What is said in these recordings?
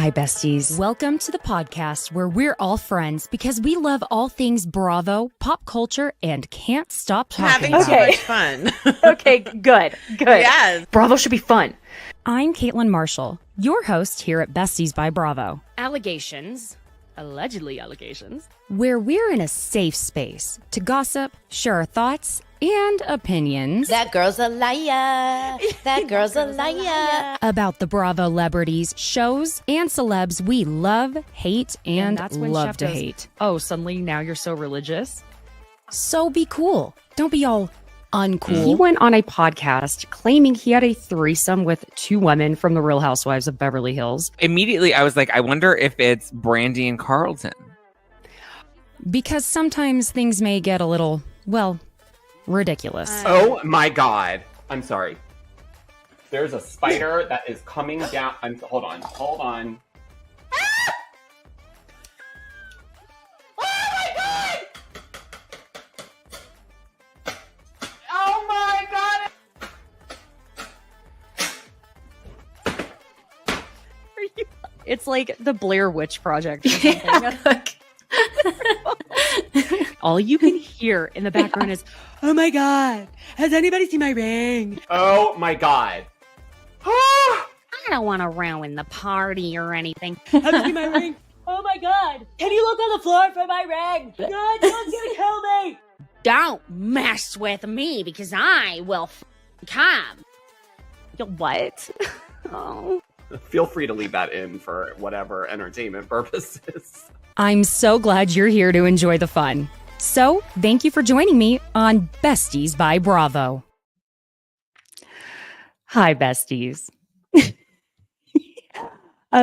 Hi, besties. Welcome to the podcast where we're all friends because we love all things Bravo, pop culture, and can't stop talking Having so much fun. Okay, good. Yes. Bravo should be fun. I'm Caitlin Marshall, your host here at Besties by Bravo. Allegedly allegations, where we're in a safe space to gossip, share our thoughts, and opinions. That girl's a liar. That girl's a liar. About the Bravo celebrities, shows, and celebs we love, hate, and that's when love Chef to goes, hate. Oh, suddenly now you're so religious? So be cool. Don't be all uncool. He went on a podcast claiming he had a threesome with two women from the Real Housewives of Beverly Hills. Immediately, I was like, I wonder if it's Brandy and Carlton. Because sometimes things may get a little, well, ridiculous. Oh my God. I'm sorry. There's a spider that is coming down. Hold on. Ah! Oh my God! Oh my God! It's like the Blair Witch Project or something. All you can hear in the background is, oh my God, has anybody seen my ring? Oh my God. I don't want to ruin the party or anything. Have you seen my ring? Oh my God, can you look on the floor for my ring? God, someone's gonna kill me. Don't mess with me because I will come. What? Oh. Feel free to leave that in for whatever entertainment purposes. I'm so glad you're here to enjoy the fun. So, thank you for joining me on Besties by Bravo. Hi, besties.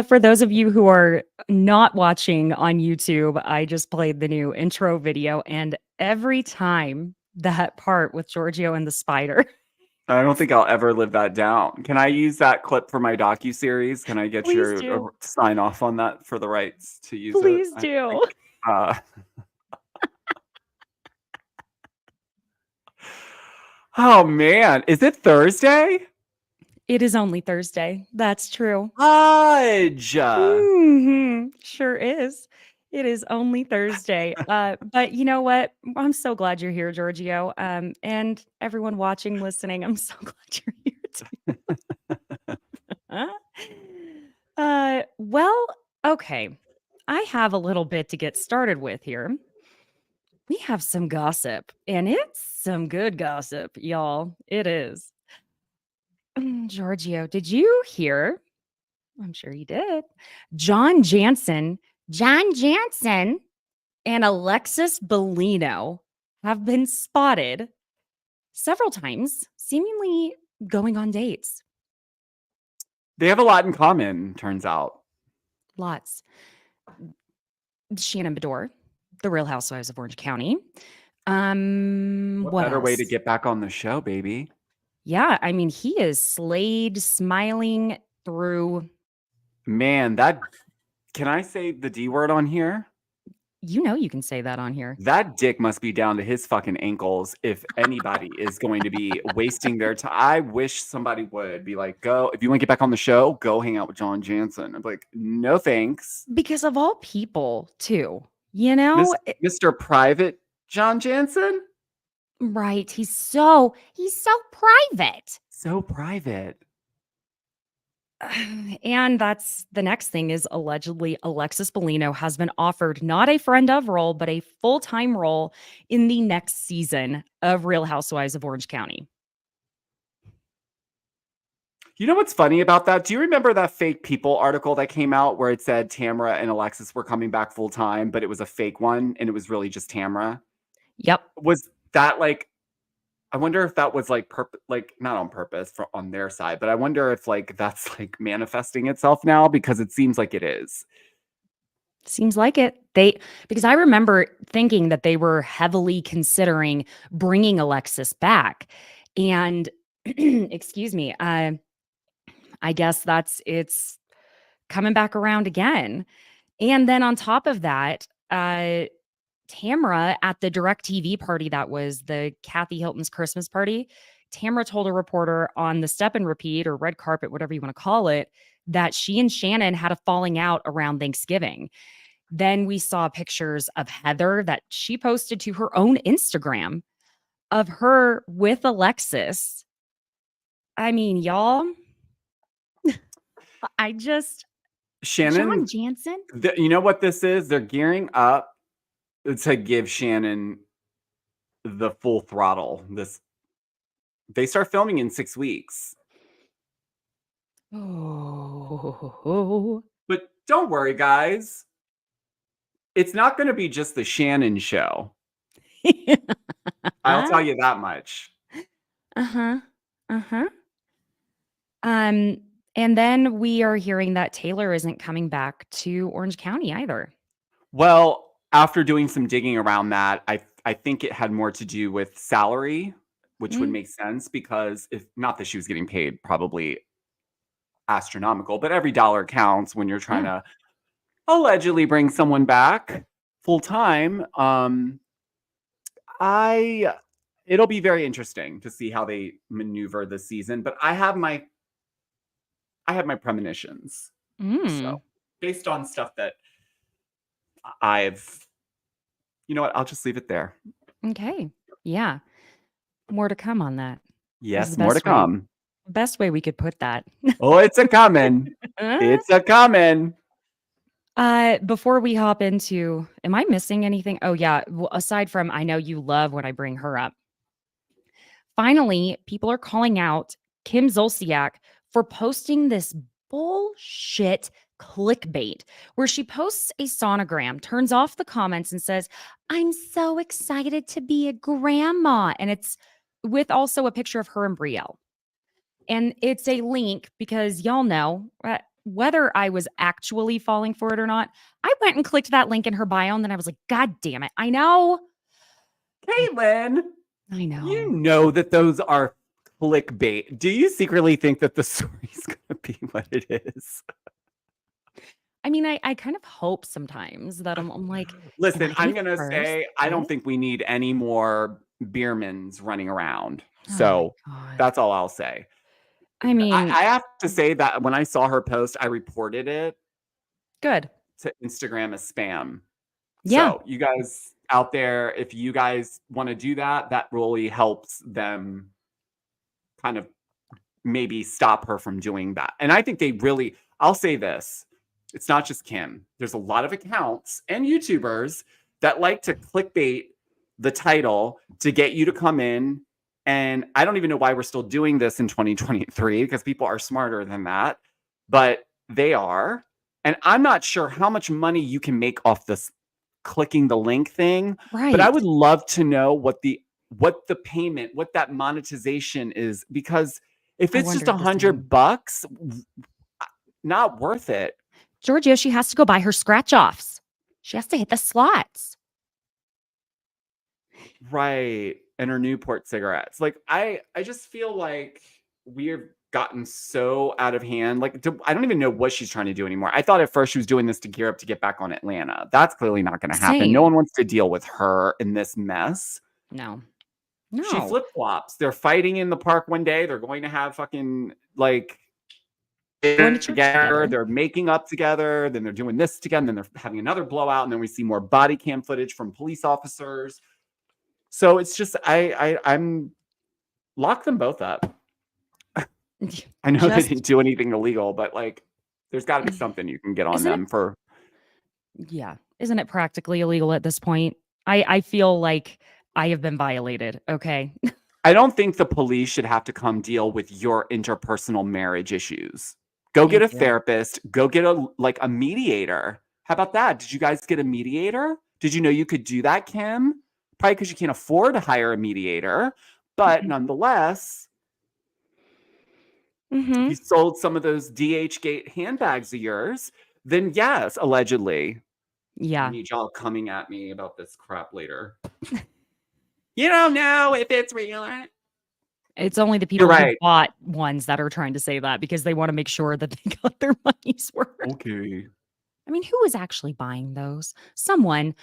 For those of you who are not watching on YouTube, I just played the new intro video, and every time that part with Georgio and the spider. I don't think I'll ever live that down. Can I use that clip for my docuseries? Can I get Please your do. sign off on that for the rights to use it? Please do. Oh man, is it Thursday? It is only Thursday. That's true. Fudge! Sure is. It is only Thursday. But you know what? I'm so glad you're here, Georgio. And everyone watching, listening, I'm so glad you're here too. Well, okay. I have a little bit to get started with here. We have some gossip, and it's some good gossip, y'all. It is. Georgio, did you hear? I'm sure you did. John Jansen and Alexis Bellino have been spotted several times, seemingly going on dates. They have a lot in common, turns out. Lots. Shannon Bedore, The Real Housewives of Orange County. What better way to else? get back on the show, baby? Yeah, I mean, he is slayed, smiling through. Man, can I say the D word on here? You know you can say that on here. That dick must be down to his fucking ankles if anybody is going to be wasting their time. I wish somebody would be like, go, if you want to get back on the show, go hang out with John Jansen. I'm like, no thanks. Because of all people, too. You know? Mr. Private John Jansen? Right. He's so private. So private. And that's the next thing is allegedly Alexis Bellino has been offered not a friend of role, but a full-time role in the next season of Real Housewives of Orange County. You know what's funny about that? Do you remember that fake People article that came out where it said Tamara and Alexis were coming back full time, but it was a fake one and it was really just Tamara? Yep. Was that like, I wonder if that was like not on purpose on their side, but I wonder if like that's like manifesting itself now because it seems like it is. Seems like it. Because I remember thinking that they were heavily considering bringing Alexis back. And excuse me, I guess it's coming back around again. And then on top of that, Tamara at the DirecTV party that was the Kathy Hilton's Christmas party, Tamara told a reporter on the Step and Repeat or red carpet, whatever you want to call it, that she and Shannon had a falling out around Thanksgiving. Then we saw pictures of Heather that she posted to her own Instagram of her with Alexis. I mean, y'all, I just, Shannon, John Jansen. you know what this is? They're gearing up to give Shannon the full throttle. They start filming in 6 weeks. Oh, But don't worry, guys. It's not going to be just the Shannon show. I'll tell you that much. Uh-huh. Uh-huh. And then we are hearing that Taylor isn't coming back to Orange County either. Well, after doing some digging around that, I think it had more to do with salary, which would make sense because if not that she was getting paid probably astronomical, but every dollar counts when you're trying to allegedly bring someone back full time. It'll be very interesting to see how they maneuver this season, but I have my premonitions. So based on stuff that you know what, I'll just leave it there. Okay. Yeah. More to come on that. Yes, more to come. Best way we could put that. Oh, it's a coming. It's a coming. Before we hop into, am I missing anything? Oh yeah. Well, aside from, I know you love when I bring her up. Finally, people are calling out Kim Zolciak for posting this bullshit clickbait where she posts a sonogram, turns off the comments and says, "I'm so excited to be a grandma." And it's with also a picture of her and Brielle. And it's a link because y'all know whether I was actually falling for it or not. I went and clicked that link in her bio and then I was like, God damn it. I know. Caitlin, I know. you know that those are clickbait. Do you secretly think that the story's going to be what it is? I mean, I kind of hope sometimes that I'm like, listen, I'm going to say, I don't think we need any more Biermans running around. So that's all I'll say. I mean, I have to say that when I saw her post, I reported it. Good. To Instagram as spam. Yeah. So you guys out there, if you guys want to do that, that really helps them kind of maybe stop her from doing that. And I think they really, I'll say this, it's not just Kim. There's a lot of accounts and YouTubers that like to clickbait the title to get you to come in. And I don't even know why we're still doing this in 2023 because people are smarter than that, but they are. And I'm not sure how much money you can make off this clicking the link thing, right? But I would love to know what the payment, what that monetization is, because if it's just $100, not worth it. Georgio, she has to go buy her scratch offs. She has to hit the slots. Right. And her Newport cigarettes. Like, I just feel like we've gotten so out of hand. Like, I don't even know what she's trying to do anymore. I thought at first she was doing this to gear up to get back on Atlanta. That's clearly not going to happen. No one wants to deal with her in this mess. No. She flip-flops. They're fighting in the park one day. They're going to have fucking, like, together. They're making up together. Then they're doing this together. And then they're having another blowout. And then we see more body cam footage from police officers. So it's just, I'm lock them both up. I know they didn't do anything illegal, but like, there's got to be something you can get on them for. Yeah. Isn't it practically illegal at this point? I feel like I have been violated. Okay. I don't think the police should have to come deal with your interpersonal marriage issues. Go get a therapist. Go get a mediator. How about that? Did you guys get a mediator? Did you know you could do that, Kim? Probably because you can't afford to hire a mediator. But nonetheless, if you sold some of those DH Gate handbags of yours, then yes, allegedly. Yeah. I need y'all coming at me about this crap later. You don't know if it's real. It's only the people who bought ones that are trying to say that because they want to make sure that they got their money's worth. Okay. I mean, who is actually buying those? Someone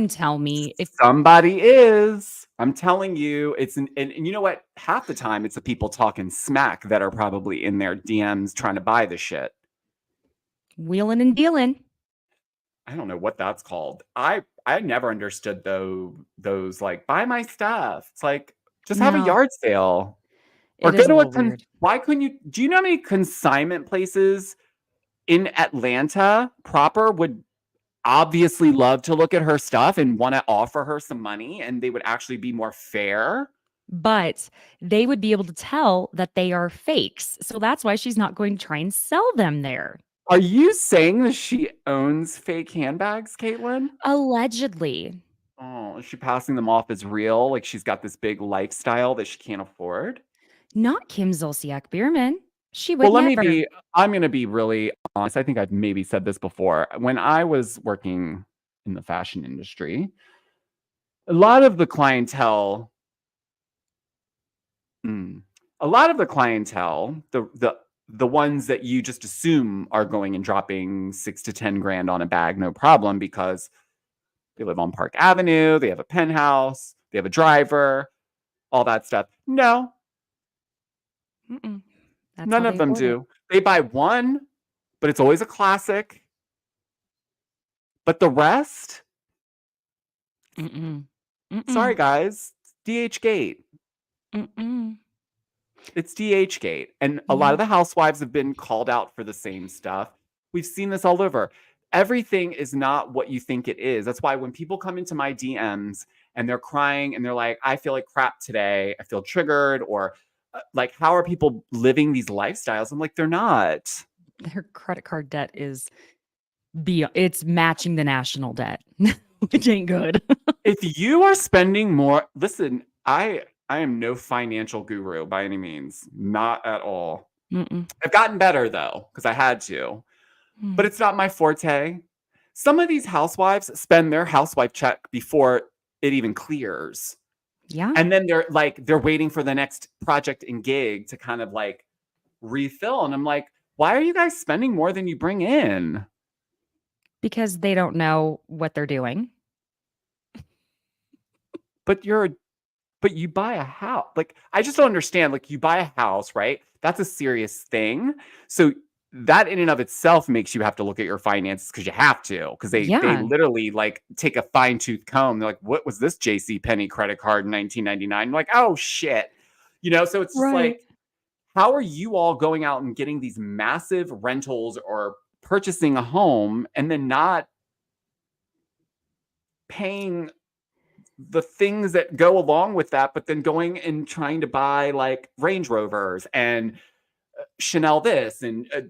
tell me if somebody is. I'm telling you, and you know what? Half the time it's the people talking smack that are probably in their DMs trying to buy the shit. Wheeling and dealing. I don't know what that's called. I never understood those like buy my stuff. It's like just have a No, yard sale or it go is a to a little weird. why couldn't you do you know how many consignment places in Atlanta proper would obviously love to look at her stuff and want to offer her some money and they would actually be more fair? But they would be able to tell that they are fakes. So that's why she's not going to try and sell them there. Are you saying that she owns fake handbags, Caitlin? Allegedly. Oh, is she passing them off as real? Like she's got this big lifestyle that she can't afford? Not Kim Zolciak Biermann. She Well, would never. I'm going to be really honest. I think I've maybe said this before. When I was working in the fashion industry, a lot of the clientele, mm, a lot of the clientele, the ones that you just assume are going and dropping 6 to 10 grand on a bag, no problem, because they live on Park Avenue, they have a penthouse, they have a driver, all that stuff. No, Mm-mm. That's none how of they them afford it. do. They buy one, but it's always a classic. But the rest, Mm-mm. sorry Mm-mm. guys, DH Gate. Mm-mm. It's DH Gate. And a lot Yeah. of the housewives have been called out for the same stuff. We've seen this all over. Everything is not what you think it is. That's why when people come into my DMs and they're crying and they're like, I feel like crap today, I feel triggered, or like, how are people living these lifestyles? I'm like, they're not. Their credit card debt is it's matching the national debt, which ain't good. If you are spending more, listen, I am no financial guru by any means, not at all. Mm-mm. I've gotten better though, because I had to, but it's not my forte. Some of these housewives spend their housewife check before it even clears. Yeah, And then they're waiting for the next project and gig to kind of like refill. And I'm like, why are you guys spending more than you bring in? because they don't know what they're doing. But you buy a house. Like, I just don't understand. Like, you buy a house, right? That's a serious thing. So that in and of itself makes you have to look at your finances because you have to. Because they Yeah, literally like take a fine tooth comb. They're like, what was this JC Penney credit card in 1999? I'm like, oh shit. So it's just right. like, how are you all going out and getting these massive rentals or purchasing a home and then not paying the things that go along with that, but then going and trying to buy like Range Rovers and Chanel this and, I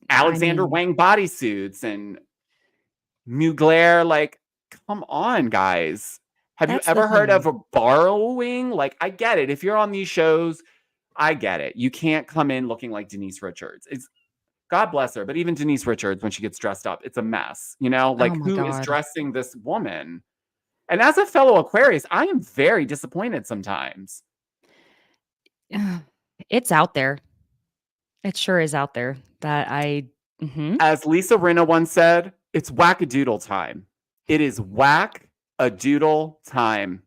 Alexander mean, Wang bodysuits and Mugler. Like, come on, guys. Have you that's the ever heard of thing. a borrowing? Like, I get it. If you're on these shows, I get it. You can't come in looking like Denise Richards. It's God bless her, but even Denise Richards, when she gets dressed up, it's a mess. Oh Like my who is god. dressing this woman? And as a fellow Aquarius, I am very disappointed sometimes. It's out there. It sure is out there that As Lisa Rinna once said, it's whack-a-doodle time. It is whack-a-doodle time.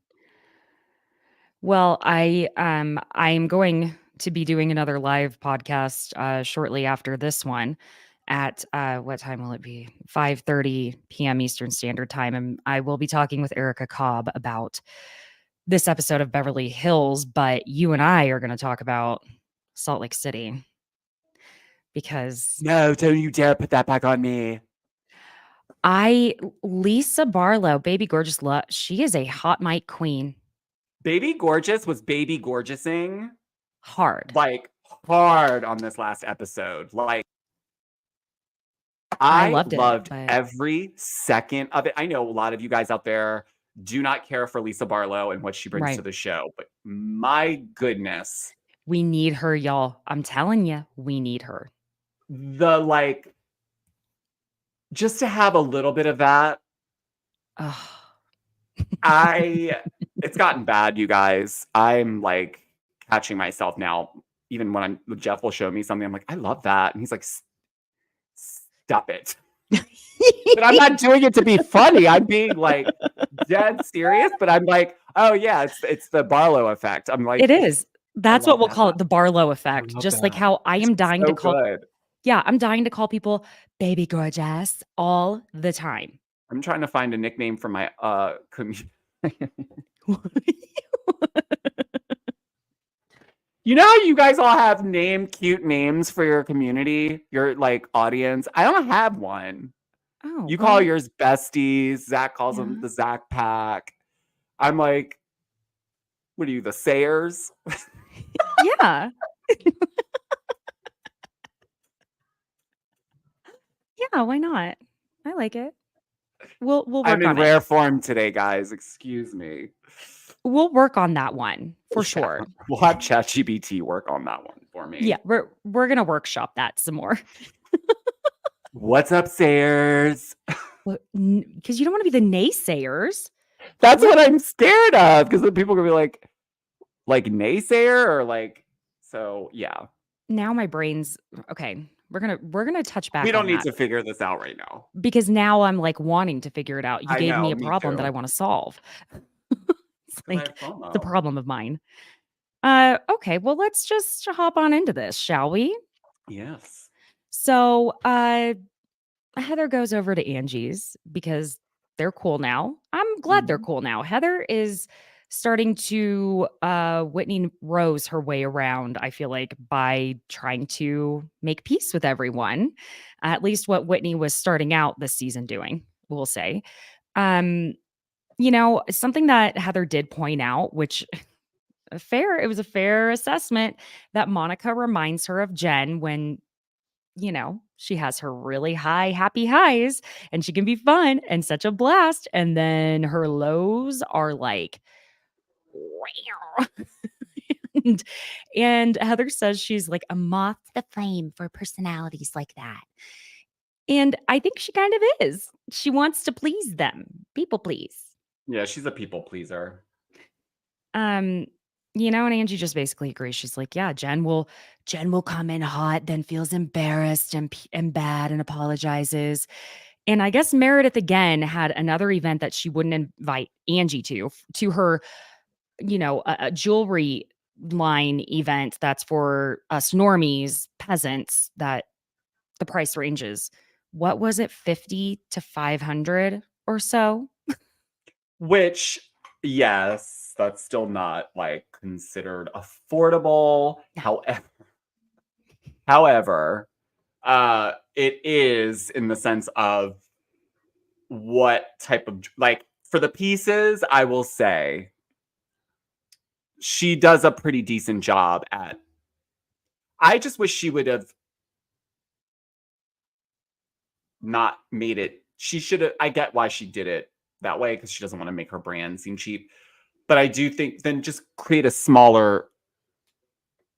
Well, I'm going to be doing another live podcast shortly after this one at what time will it be? 5:30 p.m. Eastern Standard Time, and I will be talking with Erica Cobb about this episode of Beverly Hills, but you and I are going to talk about Salt Lake City because No, don't you dare put that back on me. Lisa Barlow, baby gorgeous, she is a hot mic queen. Baby Gorgeous was baby gorgeousing Hard. like hard on this last episode. Like, I I loved it, loved but every second of it. I know a lot of you guys out there do not care for Lisa Barlow and what she brings right. to the show, but my goodness, We need her, y'all. I'm telling you, we need her. just to have a little bit of that, Ugh. it's gotten bad, you guys. I'm like catching myself now. Even when Jeff will show me something, I'm like, I love that. And he's like, stop it. But I'm not doing it to be funny. I'm being like dead serious, but I'm like, oh yeah, it's the Barlow effect. I'm like, It is. That's love what we'll that. call it, the Barlow I effect. love Just like that. how I am dying to So call good. Yeah, I'm dying to call people baby gorgeous all the time. I'm trying to find a nickname for my community. You know how you guys all have cute names for your community, your like audience? I don't have one. Oh, You call well, yours besties. Zach calls them yeah. the Zach Pack. I'm like, what are you, the Sayers? Yeah. Yeah, why not? I like it. We'll I'm work in on it. rare form today, guys. Excuse me. We'll work on that one for Yeah, sure. we'll have ChatGPT work on that one for me. Yeah, we're gonna workshop that some more. What's up, Sayers? Because you don't want to be the naysayers. That's what I'm scared of. Because the people are gonna be like naysayer or like. So yeah, Now my brain's okay. We're gonna touch back. we don't on need that to figure this out right now. because now I'm like wanting to figure it out. You I gave me know, a me problem that too. I want to solve. It's 'Cause I like have FOMO. the problem of mine. Okay, well let's just hop on into this, shall we? Yes. So Heather goes over to Angie's because they're cool now. I'm glad they're Mhm. cool now. Heather is starting to Whitney Rose her way around, I feel like, by trying to make peace with everyone. At least what Whitney was starting out this season doing, we'll say. Um, something that Heather did point out, which it was a fair assessment, that Monica reminds her of Jen when she has her really high, happy highs and she can be fun and such a blast. And then her lows are like, wow. and, and Heather says she's like a moth to the flame for personalities like that. And I think she kind of is. She wants to please them, people please. Yeah, she's a people pleaser. And Angie just basically agrees. She's like, yeah, Jen will come in hot, then feels embarrassed and bad and apologizes. And I guess Meredith again had another event that she wouldn't invite Angie to her, a jewelry line event that's for us normies, peasants, that the price ranges. What was it, 50 to 500 or so? Which, yes, that's still not like considered affordable. However, it is in the sense of what type of like for the pieces, I will say she does a pretty decent job at. I just wish she would have not made it. She should have. I get why she did it that way because she doesn't want to make her brand seem cheap. But I do think then just create a smaller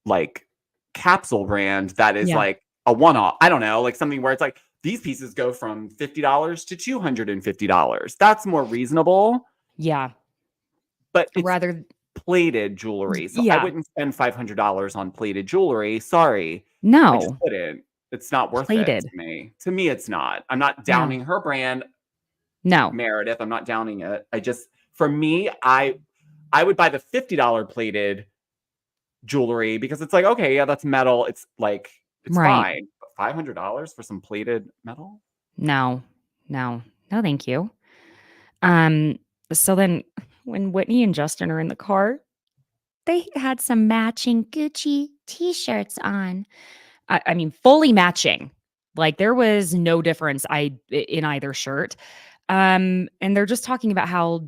like capsule brand that is Yeah. like a one-off. I don't know, like something where it's like these pieces go from $50 to $250. That's more reasonable, Yeah. but it's Rather, plated jewelry. So I yeah. wouldn't spend $500 on plated jewelry. Sorry. I just No. wouldn't. It's not worth Plated. it to me. To me, it's not. I'm not No. downing her brand, No. Meredith. I'm not downing it. For me, I would buy the $50 plated jewelry because it's like, okay, yeah, that's metal. It's like, it's Right. fine. But $500 for some plated metal? No. No, thank you. So then when Whitney and Justin are in the car, they had some matching Gucci t-shirts on. I mean, fully matching. Like there was no difference in either shirt. And they're just talking about how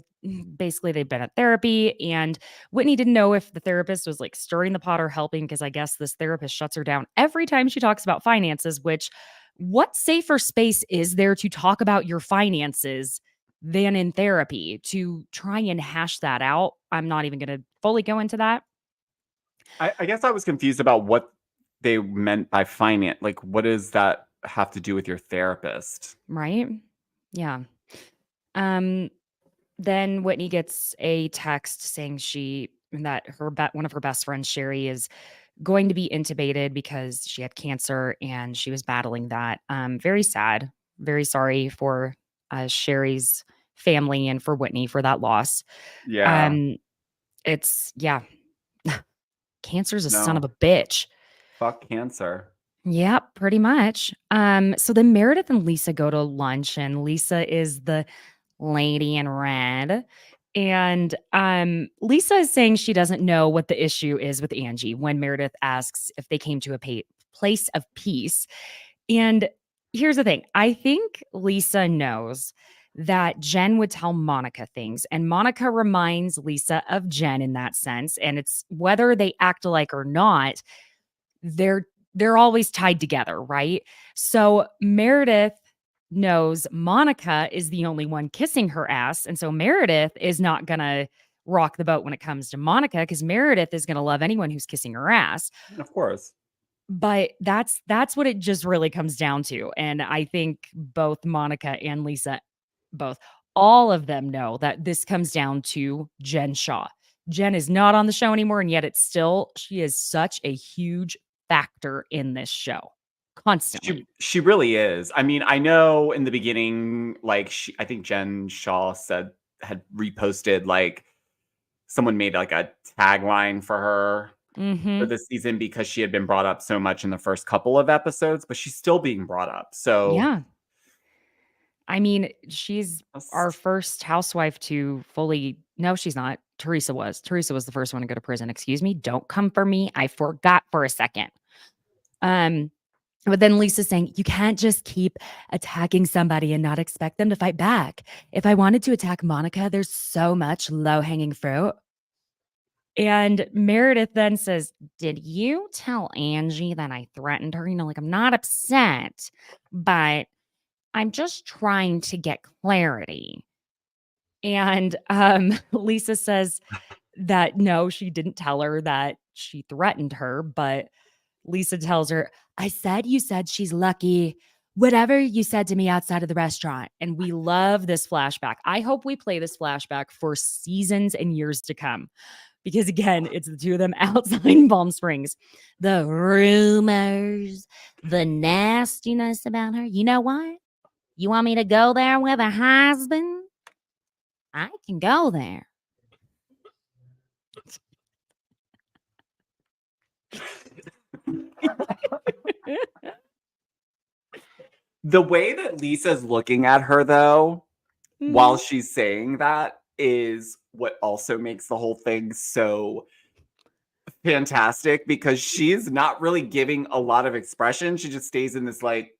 basically they've been at therapy, and Whitney didn't know if the therapist was like stirring the pot or helping because I guess this therapist shuts her down every time she talks about finances, which what safer space is there to talk about your finances than in therapy to try and hash that out? I'm not even going to fully go into that. I guess I was confused about what they meant by finance. Like, what does that have to do with your therapist? Right? Yeah. Then Whitney gets a text saying one of her best friends, Sherry, is going to be intubated because she had cancer and she was battling that. Very sad. Very sorry for Sherry's family and for Whitney for that loss. Yeah. It's Cancer's a son No. of a bitch. Fuck cancer. Yeah, pretty much. So then Meredith and Lisa go to lunch, and Lisa is the lady in red. And Lisa is saying she doesn't know what the issue is with Angie when Meredith asks if they came to a place of peace. And here's the thing, I think Lisa knows that Jen would tell Monica things, and Monica reminds Lisa of Jen in that sense. And it's whether they act alike or not, they're they're always tied together, right? So Meredith knows Monica is the only one kissing her ass, and so Meredith is not gonna rock the boat when it comes to Monica because Meredith is gonna love anyone who's kissing her ass. Of course. But that's what it just really comes down to, and I think both Monica and Lisa, both, all of them know that this comes down to Jen Shaw. Jen is not on the show anymore, and yet it's still she is such a huge factor in this show constantly. She really is. I mean, I know in the beginning, like I think Jen Shaw had reposted like someone made like a tagline for her for Mhm. this season because she had been brought up so much in the first couple of episodes, but she's still being brought up. So Yeah. I mean, she's our first housewife to fully no, she's not. Teresa was. Teresa was the first one to go to prison. Excuse me. Don't come for me. I forgot for a second. Um, but then Lisa's saying, you can't just keep attacking somebody and not expect them to fight back. If I wanted to attack Monica, there's so much low hanging fruit. And Meredith then says, did you tell Angie that I threatened her? You know, like I'm not upset, but I'm just trying to get clarity. And Lisa says that no, she didn't tell her that she threatened her, but Lisa tells her, I said you said she's lucky. Whatever you said to me outside of the restaurant. And we love this flashback. I hope we play this flashback for seasons and years to come. Because again, it's the two of them outside Palm Springs. The rumors, the nastiness about her. You know what? You want me to go there with a husband? I can go there. the way that Lisa's looking at her, though, while Mhm. she's saying that, is what also makes the whole thing so fantastic because she's not really giving a lot of expression. She just stays in this like,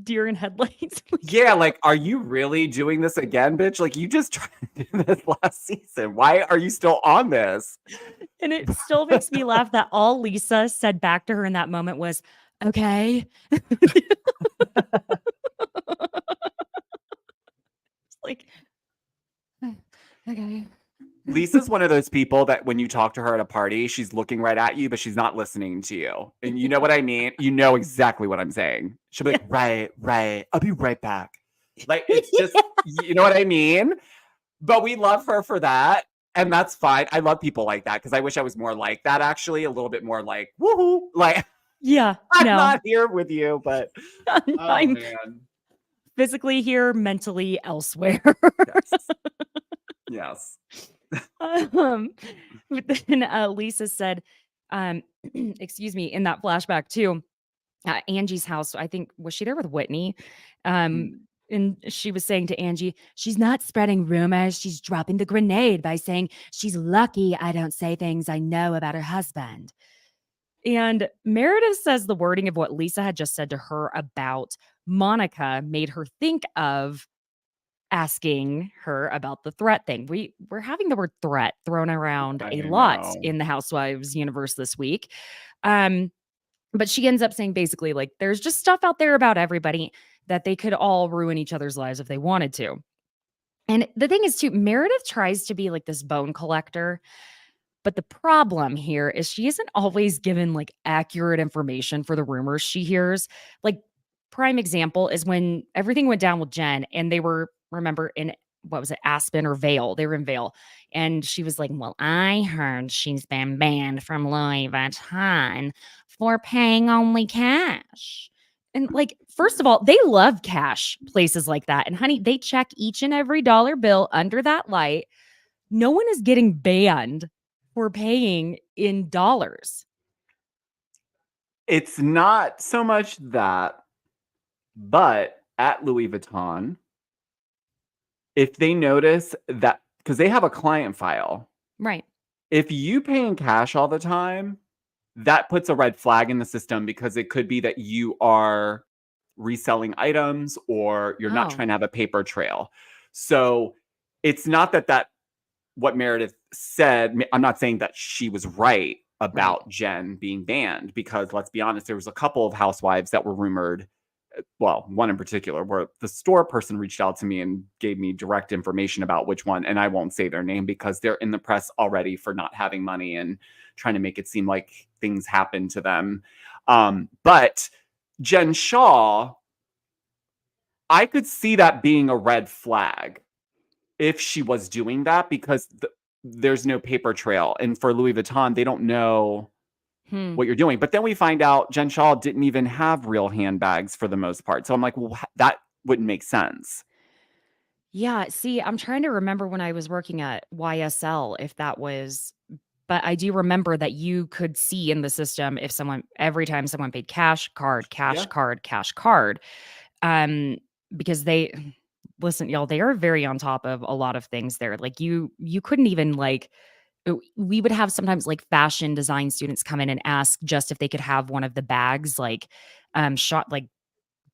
Deer in headlights. yeah, like, are you really doing this again, bitch? Like, you just tried to do this last season. Why are you still on this? And it still makes me laugh that all Lisa said back to her in that moment was, okay. Like, okay. Lisa's one of those people that when you talk to her at a party, she's looking right at you, but she's not listening to you. And you know what I mean? You know exactly what I'm saying. She'll be like, right. I'll be right back. Like, it's just, you know what I mean? But we love her for that. And that's fine. I love people like that because I wish I was more like that, actually. A little bit more like, woohoo. Like, Yeah. I'm No. not here with you, but oh, I'm man. physically here, mentally elsewhere. Yes. But then Lisa said, excuse me, in that flashback too, Angie's house, I think, was she there with Whitney? And she was saying to Angie, she's not spreading rumors. She's dropping the grenade by saying she's lucky I don't say things I know about her husband. And Meredith says the wording of what Lisa had just said to her about Monica made her think of asking her about the threat thing. We're having the word threat thrown around a lot know. in the Housewives universe this week. But she ends up saying basically like there's just stuff out there about everybody that they could all ruin each other's lives if they wanted to. And the thing is too, Meredith tries to be like this bone collector, but the problem here is she isn't always given like accurate information for the rumors she hears. Like prime example is when everything went down with Jen and they were, remember, in what was it, Aspen or Vale? They were in Vale. And she was like, well, I heard she's been banned from Louis Vuitton for paying only cash. And like, first of all, they love cash places like that. And honey, they check each and every dollar bill under that light. No one is getting banned for paying in dollars. It's not so much that, but at Louis Vuitton, if they notice that, because they have a client file, Right. if you pay in cash all the time, that puts a red flag in the system because it could be that you are reselling items or you're not Oh. trying to have a paper trail. So it's not that what Meredith said, I'm not saying that she was right about Jen being banned, because let's be honest, there was a couple of housewives that were rumored. Well, one in particular, where the store person reached out to me and gave me direct information about which one. And I won't say their name because they're in the press already for not having money and trying to make it seem like things happen to them. But Jen Shaw, I could see that being a red flag if she was doing that, because there's no paper trail. And for Louis Vuitton, they don't know what you're doing. But then we find out Jen Shaw didn't even have real handbags for the most part. So I'm like, well, that wouldn't make sense. Yeah, see, I'm trying to remember when I was working at YSL if that was, but I do remember that you could see in the system if someone every time someone paid cash, card, cash, Yeah. card, cash, card. Um, because they listen, y'all, they are very on top of a lot of things there. Like you couldn't even like we would have sometimes like fashion design students come in and ask just if they could have one of the bags, like shot like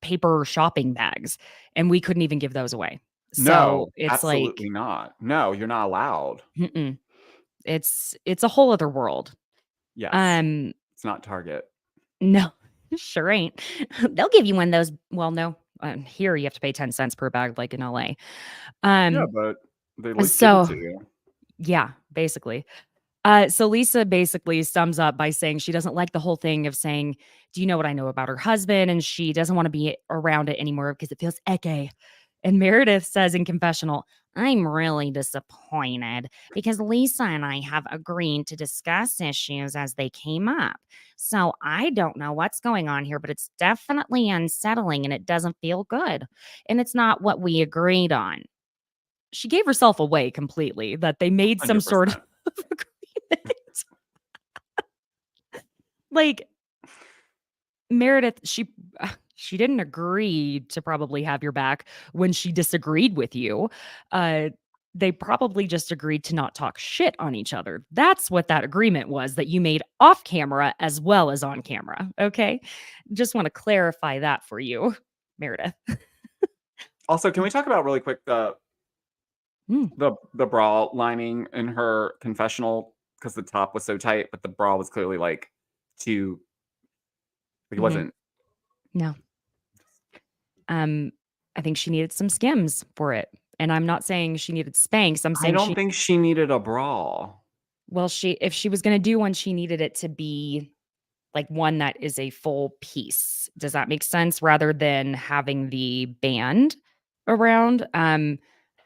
paper shopping bags, and we couldn't even give those away. So No, it's like, absolutely not. No, you're not allowed. mm-mm. It's a whole other world. Yes. Um, It's not Target. no, sure ain't. They'll give you one of those. Well, no, here you have to pay 10 cents per bag, like in LA. Yeah, Um, but they at least give it so to you. yeah, basically. So Lisa basically sums up by saying she doesn't like the whole thing of saying, "Do you know what I know about her husband?" And she doesn't want to be around it anymore because it feels icky. And Meredith says in confessional, "I'm really disappointed because Lisa and I have agreed to discuss issues as they came up. So I don't know what's going on here, but it's definitely unsettling and it doesn't feel good. And it's not what we agreed on." She gave herself away completely that they made some sort of 100%. agreement. Like Meredith, she didn't agree to probably have your back when she disagreed with you. Uh, they probably just agreed to not talk shit on each other. That's what that agreement was that you made off camera as well as on camera. Okay. Just want to clarify that for you, Meredith. Also, can we talk about really quick Mm, the bra lining in her confessional, because the top was so tight, but the bra was clearly like too, like it mhm. wasn't. No. Um, I think she needed some Skims for it. And I'm not saying she needed Spanx. I'm I saying don't think she needed a bra. well, if she was gonna do one, she needed it to be like one that is a full piece. Does that make sense? Rather than having the band around.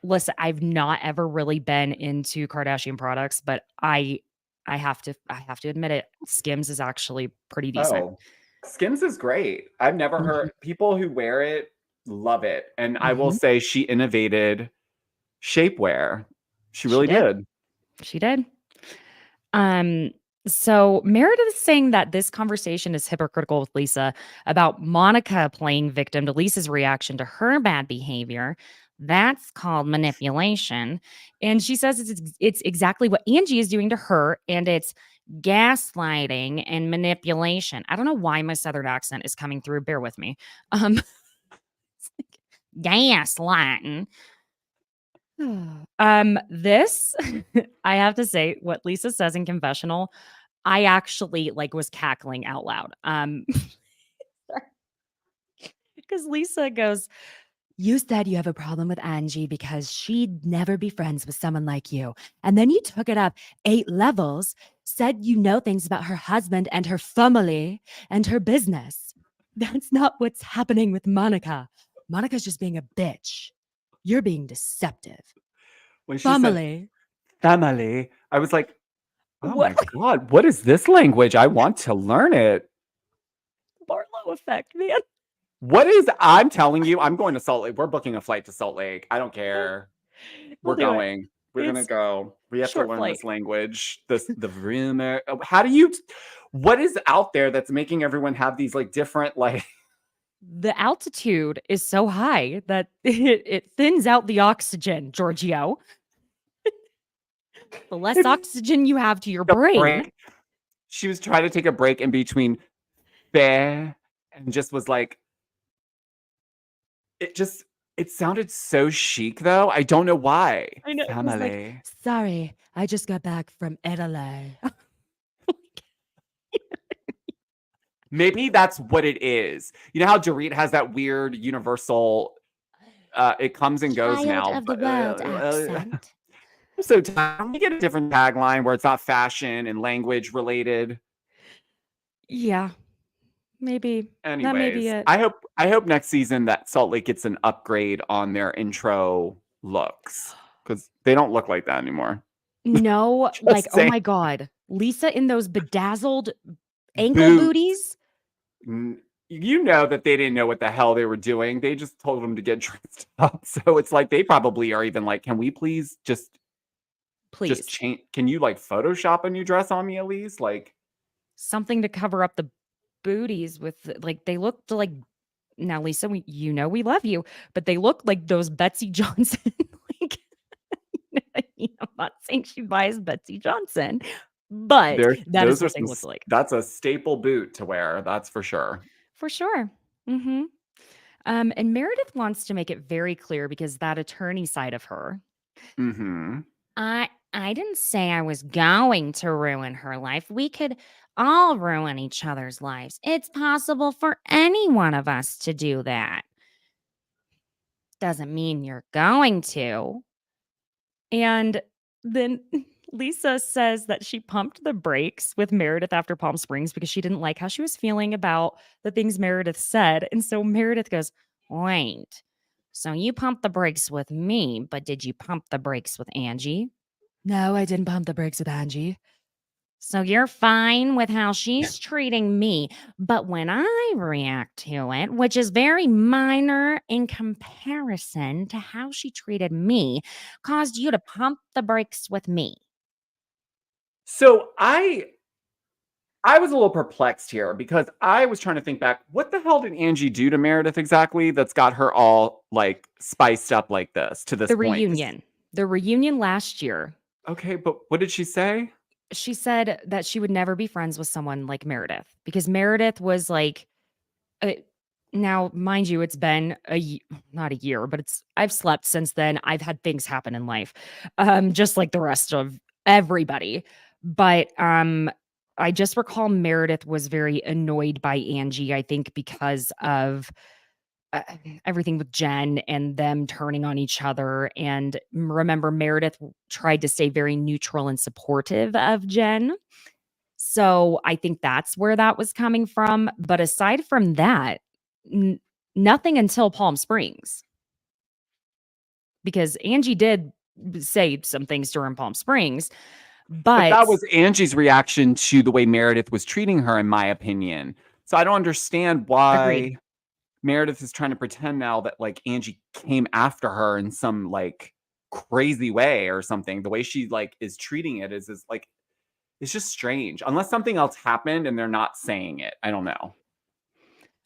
Listen, I've not ever really been into Kardashian products, but I have to admit it. Skims is actually pretty decent. Oh, Skims is great. I've never Mhm, heard people who wear it love it. And I will mhm. say she innovated shapewear. She She really did. did. She did. Um, so Meredith is saying that this conversation is hypocritical with Lisa about Monica playing victim to Lisa's reaction to her bad behavior. That's called manipulation. And she says it's exactly what Angie is doing to her, and it's gaslighting and manipulation. I don't know why my southern accent is coming through. Bear with me. Um, gaslighting. This I have to say what Lisa says in confessional, I actually like was cackling out loud. Because Lisa goes, "You said you have a problem with Angie because she'd never be friends with someone like you. And then you took it up 8 levels, said you know things about her husband and her family and her business. That's not what's happening with Monica. Monica's just being a bitch. You're being deceptive. When she said Family. family, I was like, oh What my God, what is this language? I want to learn it. Barlow effect, man. What is, I'm telling you, I'm going to Salt Lake. We're booking a flight to Salt Lake. I don't care. We'll We're do it. going. We're gonna It's go. We have to short learn flight. this language. The rumor. How do you? What is out there that's making everyone have these like different like? The altitude is so high that it thins out the oxygen, Giorgio. The less oxygen you have to your A brain. break. She was trying to take a break in between fair and just was like, it sounded so chic though. I don't know why. I know. It was like, Family. sorry, I just got back from Italy. Maybe that's what it is. You know how Dorit has that weird universal it comes and goes Child now. of the world accent. I'm so tired. We get a different tagline where it's not fashion and language related. Yeah, maybe. That may be Anyways, it. I hope next season that Salt Lake gets an upgrade on their intro looks because they don't look like that anymore. No, Just like, oh saying. my God. Lisa in those bedazzled ankle Boots. booties. You know that they didn't know what the hell they were doing. They just told them to get dressed up. So it's like they probably are even like, can we please just Please. change? Can you like Photoshop a new dress on me at least? Like Something to cover up the booties with, like, they looked like, now, Lisa, we love you, but they look like those Betsy Johnson. Like, I'm not saying she buys Betsy Johnson, but that is those are what they look like. that's a staple boot to wear, that's for sure. For sure. Mm-hmm. And Meredith wants to make it very clear because that attorney side of her. Mm-hmm. I didn't say I was going to ruin her life. We could all ruin each other's lives. It's possible for any one of us to do that. Doesn't mean you're going to. And then Lisa says that she pumped the brakes with Meredith after Palm Springs because she didn't like how she was feeling about the things Meredith said. And so Meredith goes, Wait. So you pumped the brakes with me, but did you pump the brakes with Angie? no, I didn't pump the brakes with Angie. So you're fine with how she's treating me. But when I react to it, which is very minor in comparison to how she treated me, caused you to pump the brakes with me. So I was a little perplexed here because I was trying to think back, what the hell did Angie do to Meredith exactly that's got her all like spiced up like this to this The point? reunion. The reunion last year. Okay, but what did she say? She said that she would never be friends with someone like Meredith because Meredith was like, uh, now, mind you, it's been not a year, but I've slept since then. I've had things happen in life, just like the rest of everybody. But I just recall Meredith was very annoyed by Angie, I think, because of uh, everything with Jen and them turning on each other. And remember, Meredith tried to stay very neutral and supportive of Jen. So I think that's where that was coming from. But aside from that, n- nothing until Palm Springs. Because Angie did say some things during Palm Springs, But but that was Angie's reaction to the way Meredith was treating her, in my opinion. So I don't understand why agreed. Meredith is trying to pretend now that like Angie came after her in some like crazy way or something. The way she like is treating it is like it's just strange. Unless something else happened and they're not saying it. I don't know.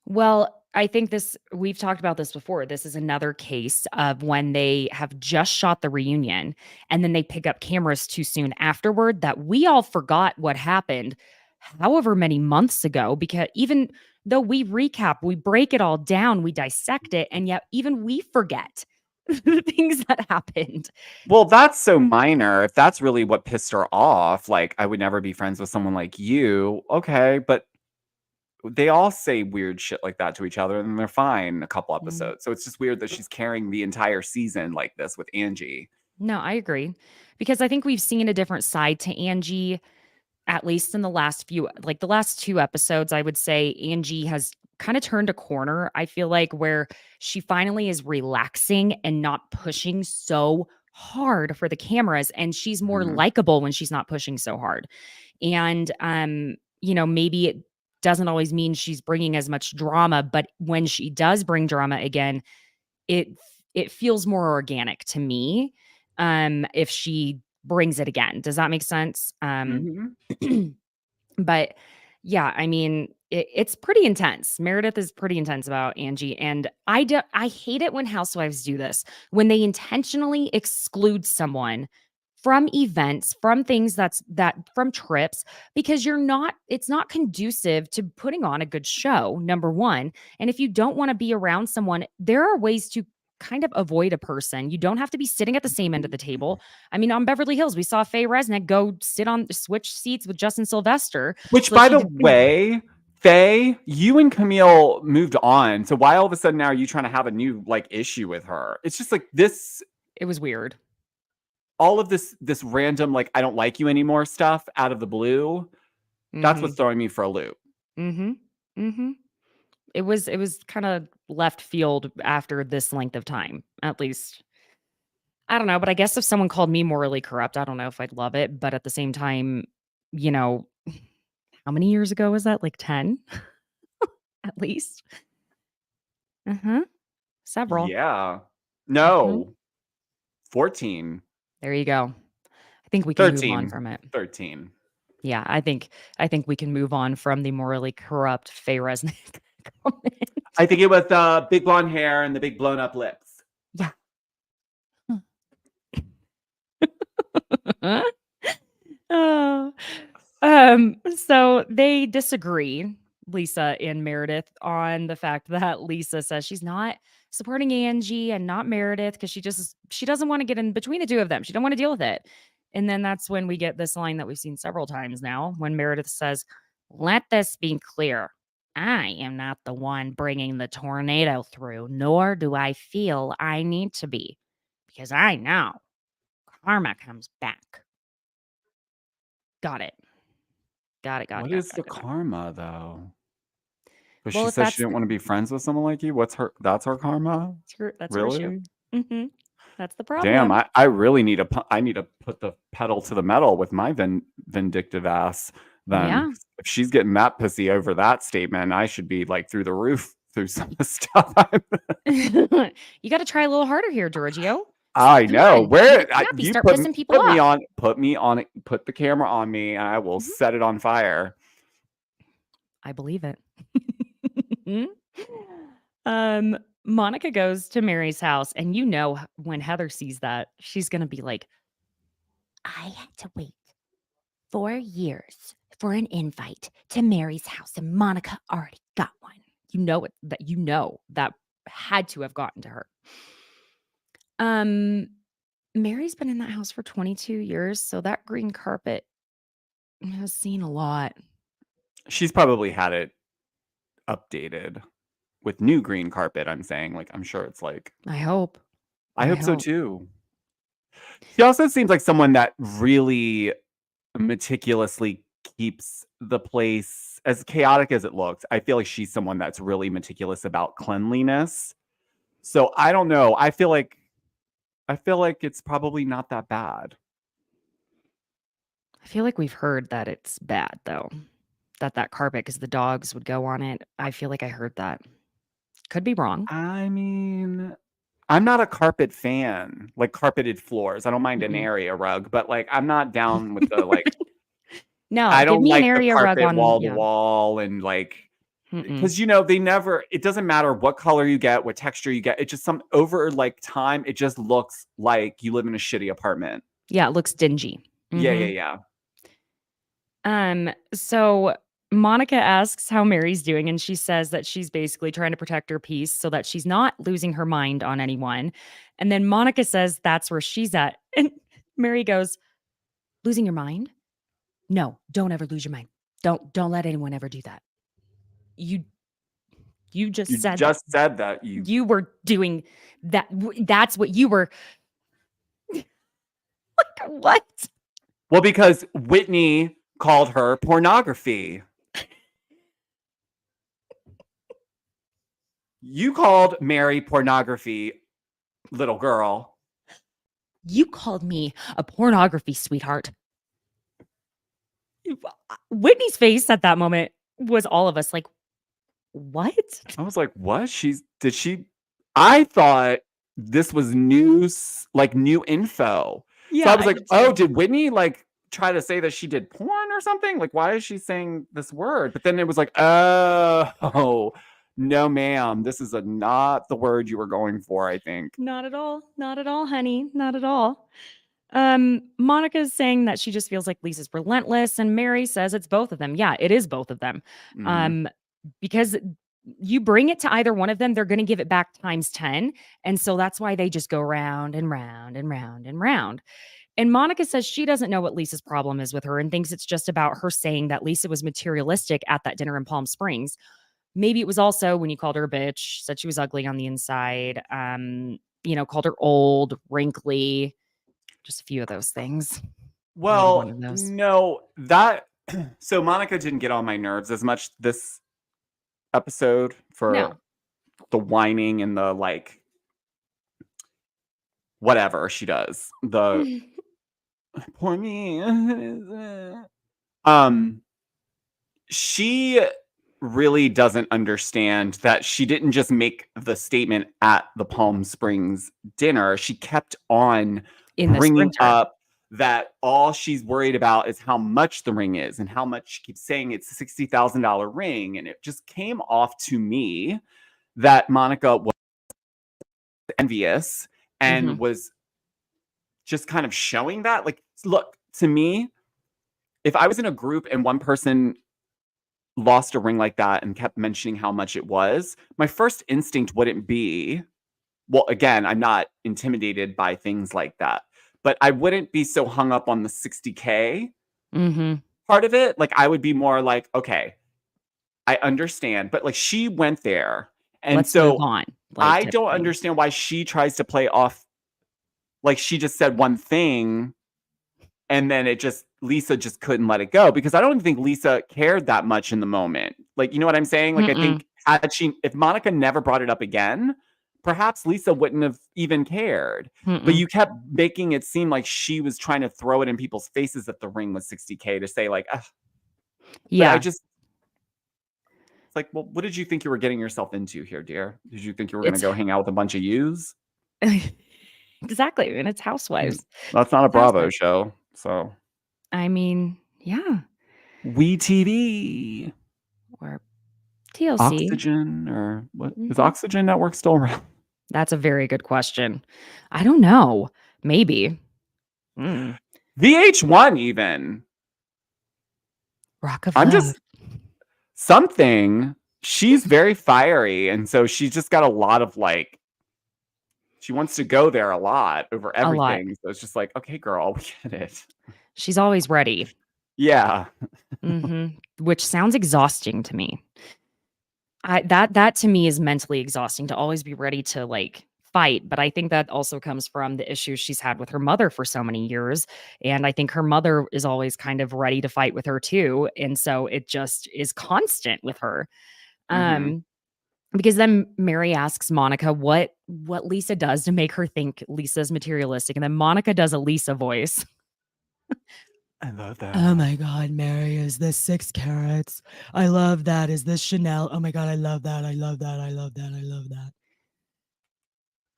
Well, I think we've talked about this before. This is another case of when they have just shot the reunion and then they pick up cameras too soon afterward that we all forgot what happened however many months ago. Because even though we recap, we break it all down, we dissect it, and yet even we forget the things that happened. Well, that's so minor. If that's really what pissed her off, like I would never be friends with someone like you. Okay, but they all say weird shit like that to each other and they're fine a couple Mm. episodes. So it's just weird that she's carrying the entire season like this with Angie. No, I agree. Because I think we've seen a different side to Angie, at least in the last like the last two episodes. I would say Angie has kind of turned a corner. I feel like where she finally is relaxing and not pushing so hard for the cameras. And she's more Mhm. likable when she's not pushing so hard. And, maybe it doesn't always mean she's bringing as much drama, but when she does bring drama again, it it feels more organic to me. if she brings it again. Does that make sense? Mhm. But yeah, I mean, it's pretty intense. Meredith is pretty intense about Angie, and I hate it when housewives do this, when they intentionally exclude someone from events, from things from trips, because it's not conducive to putting on a good show, number one. And if you don't want to be around someone, there are ways to kind of avoid a person. You don't have to be sitting at the same end of the table. I mean, on Beverly Hills, we saw Faye Resnick switch seats with Justin Sylvester. Which, So by she the did- way, Faye, you and Camille moved on. So why all of a sudden now are you trying to have a new like issue with her? It's just like this, it was weird. all of this random like I don't like you anymore stuff out of the blue. That's what's throwing me for a loop. Mm-hmm. Mm-hmm. It was kind of left field after this length of time, at least. I don't know, but I guess if someone called me morally corrupt, I don't know if I'd love it. But at the same time, you know, how many years ago was that? Like 10 at least. Uh-huh. Several. Yeah. Mhm. No. 14. There you go. I think we can move on 13. from it. 13. Yeah, I think we can move on from the morally corrupt Faye Resnick comment. I think it was the big blonde hair and the big blown up lips. Yeah. Oh. So they disagree, Lisa and Meredith, on the fact that Lisa says she's not supporting Angie and not Meredith because she doesn't want to get in between the two of them. She don't want to deal with it. And then that's when we get this line that we've seen several times now, when Meredith says, "Let this be clear. I am not the one bringing the tornado through, nor do I feel I need to be, because I know karma comes back." Got it. Got it. What is the karma though? But Well, she if says that's she didn't want to be friends with someone like you. That's her karma? That's her issue. Really? Mhm. That's the problem. Damn, I really need I need to put the pedal to the metal with my vindictive ass. Then Yeah. if she's getting that pissy over that statement, I should be like through the roof through some of the stuff. You got to try a little harder here, Giorgio. I Come know on, where get snappy, you start put, pissing people put me off. on, it, put the camera on me, and I will Mhm. set it on fire. I believe it. Monica goes to Mary's house, and when Heather sees that, she's gonna be like, "I had to wait 4 years for an invite to Mary's house, and Monica already got one." That had to have gotten to her. Mary's been in that house for 22 years, so that green carpet has seen a lot. She's probably had it updated with new green carpet. I'm saying, like, I'm sure it's like. I hope. I hope so too. She also seems like someone that really meticulously keeps the place as chaotic as it looks. I feel like she's someone that's really meticulous about cleanliness. So I don't know. I feel like it's probably not that bad. I feel like we've heard that it's bad though. That carpet, because the dogs would go on it. I feel like I heard that. Could be wrong. I mean, I'm not a carpet fan, like carpeted floors. I don't mind an area rug, but like I'm not down with the like. No, I give don't me an like the area rug carpet on wall to yeah. wall and like Mm-mm. because it doesn't matter what color you get, what texture you get. It just over like time, it just looks like you live in a shitty apartment. Yeah, it looks dingy. Yeah. So Monica asks how Mary's doing, and she says that she's basically trying to protect her peace so that she's not losing her mind on anyone. And then Monica says that's where she's at. And Mary goes, "Losing your mind? No, don't ever lose your mind. Don't let anyone ever do that. You just said that. You were doing that. That's what you were." Like, what? Well, because Whitney called her pornography. You called Mary pornography, little girl. You called me a pornography sweetheart. Whitney's face at that moment was all of us like, what? I was like, what? I thought this was news, like new info. So I was like, oh, did Whitney like try to say that she did porn or something? Like, why is she saying this word? But then it was like, oh, no, ma'am, this is not the word you were going for, I think. Not at all. Not at all, honey. Not at all. Monica's saying that she just feels like Lisa's relentless, and Mary says it's both of them. Yeah, it is both of them. Mhm. Because you bring it to either one of them, they're going to give it back times 10. And so that's why they just go round and round and round and round. And Monica says she doesn't know what Lisa's problem is with her and thinks it's just about her saying that Lisa was materialistic at that dinner in Palm Springs. Maybe it was also when you called her a bitch, said she was ugly on the inside, called her old, wrinkly, just a few of those things. Maybe one Well, of those. no, that so Monica didn't get on my nerves as much this episode for No. the whining and the like whatever she does. The poor me. She really doesn't understand that she didn't just make the statement at the Palm Springs dinner. She kept on In the bringing sprinter. up that all she's worried about is how much the ring is and how much she keeps saying it's a $60,000 ring. And it just came off to me that Monica was envious and was just kind of showing that. Like, look, to me, if I was in a group and one person lost a ring like that and kept mentioning how much it was, my first instinct wouldn't be, well, again, I'm not intimidated by things like that, but I wouldn't be so hung up on the 60K part of it. Like, I would be more like, okay, I understand, but like she went there. And Let's so move on. I don't understand why she tries to play off like she just said one thing and then Lisa just couldn't let it go, because I don't even think Lisa cared that much in the moment. Like, you know what I'm saying? Like, I think if Monica never brought it up again, perhaps Lisa wouldn't have even cared. But you kept making it seem like she was trying to throw it in people's faces that the ring was 60K to say like, ugh. Yeah. But it's like, well, what did you think you were getting yourself into here, dear? Did you think you were going to go hang out with a bunch of yous? Exactly. And it's Housewives. That's not a Bravo show. So, I mean, yeah. We TV. Or TLC. Oxygen, or what is Oxygen Network still around? That's a very good question. I don't know. Maybe. VH1 even. Rock of I'm Love. just something. She's very fiery, and so she's just got a lot of like. She wants to go there a lot over everything. So it's just like, okay, girl, we get it. She's always ready. Yeah. Which sounds exhausting to me. That to me is mentally exhausting, to always be ready to like fight. But I think that also comes from the issues she's had with her mother for so many years. And I think her mother is always kind of ready to fight with her too. And so it just is constant with her. Because then Mary asks Monica what Lisa does to make her think Lisa's materialistic. And then Monica does a Lisa voice. I love that. Oh my God, Mary, is this 6 carats? I love that. Is this Chanel? Oh my God, I love that. I love that. I love that. I love that.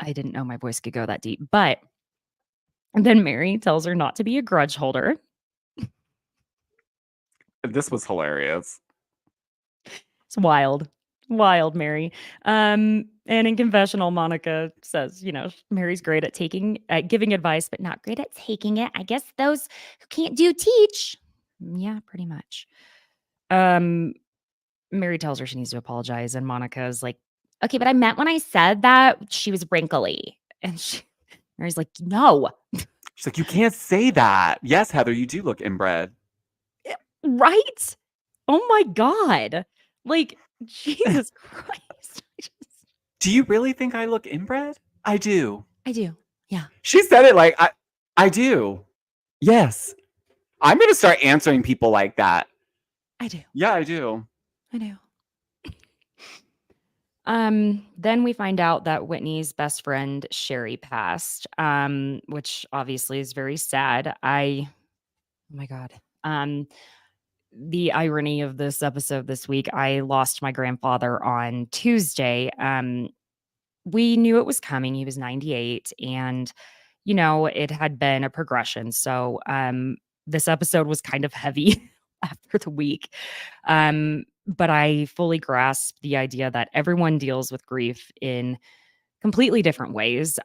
I didn't know my voice could go that deep. But then Mary tells her not to be a grudge holder. This was hilarious. It's wild. Wild, Mary. And in confessional, Monica says, Mary's great at giving advice, but not great at taking it. I guess those who can't do teach. Yeah, pretty much. Mary tells her she needs to apologize, and Monica's like, okay, but I meant when I said that she was wrinkly. And Mary's like, no. She's like, you can't say that. Yes, Heather, you do look inbred. Right? Oh my God. Like, Jesus Christ. Do you really think I look inbred? I do. I do. Yeah. She said it like, I do. Yes. I'm going to start answering people like that. I do. Yeah, I do. I do. Then we find out that Whitney's best friend Sherry passed, which obviously is very sad. Oh my God. The irony of this episode this week, I lost my grandfather on Tuesday. we knew it was coming. He was 98 and you know, it had been a progression. So, this episode was kind of heavy after the week. But I fully grasped the idea that everyone deals with grief in completely different ways.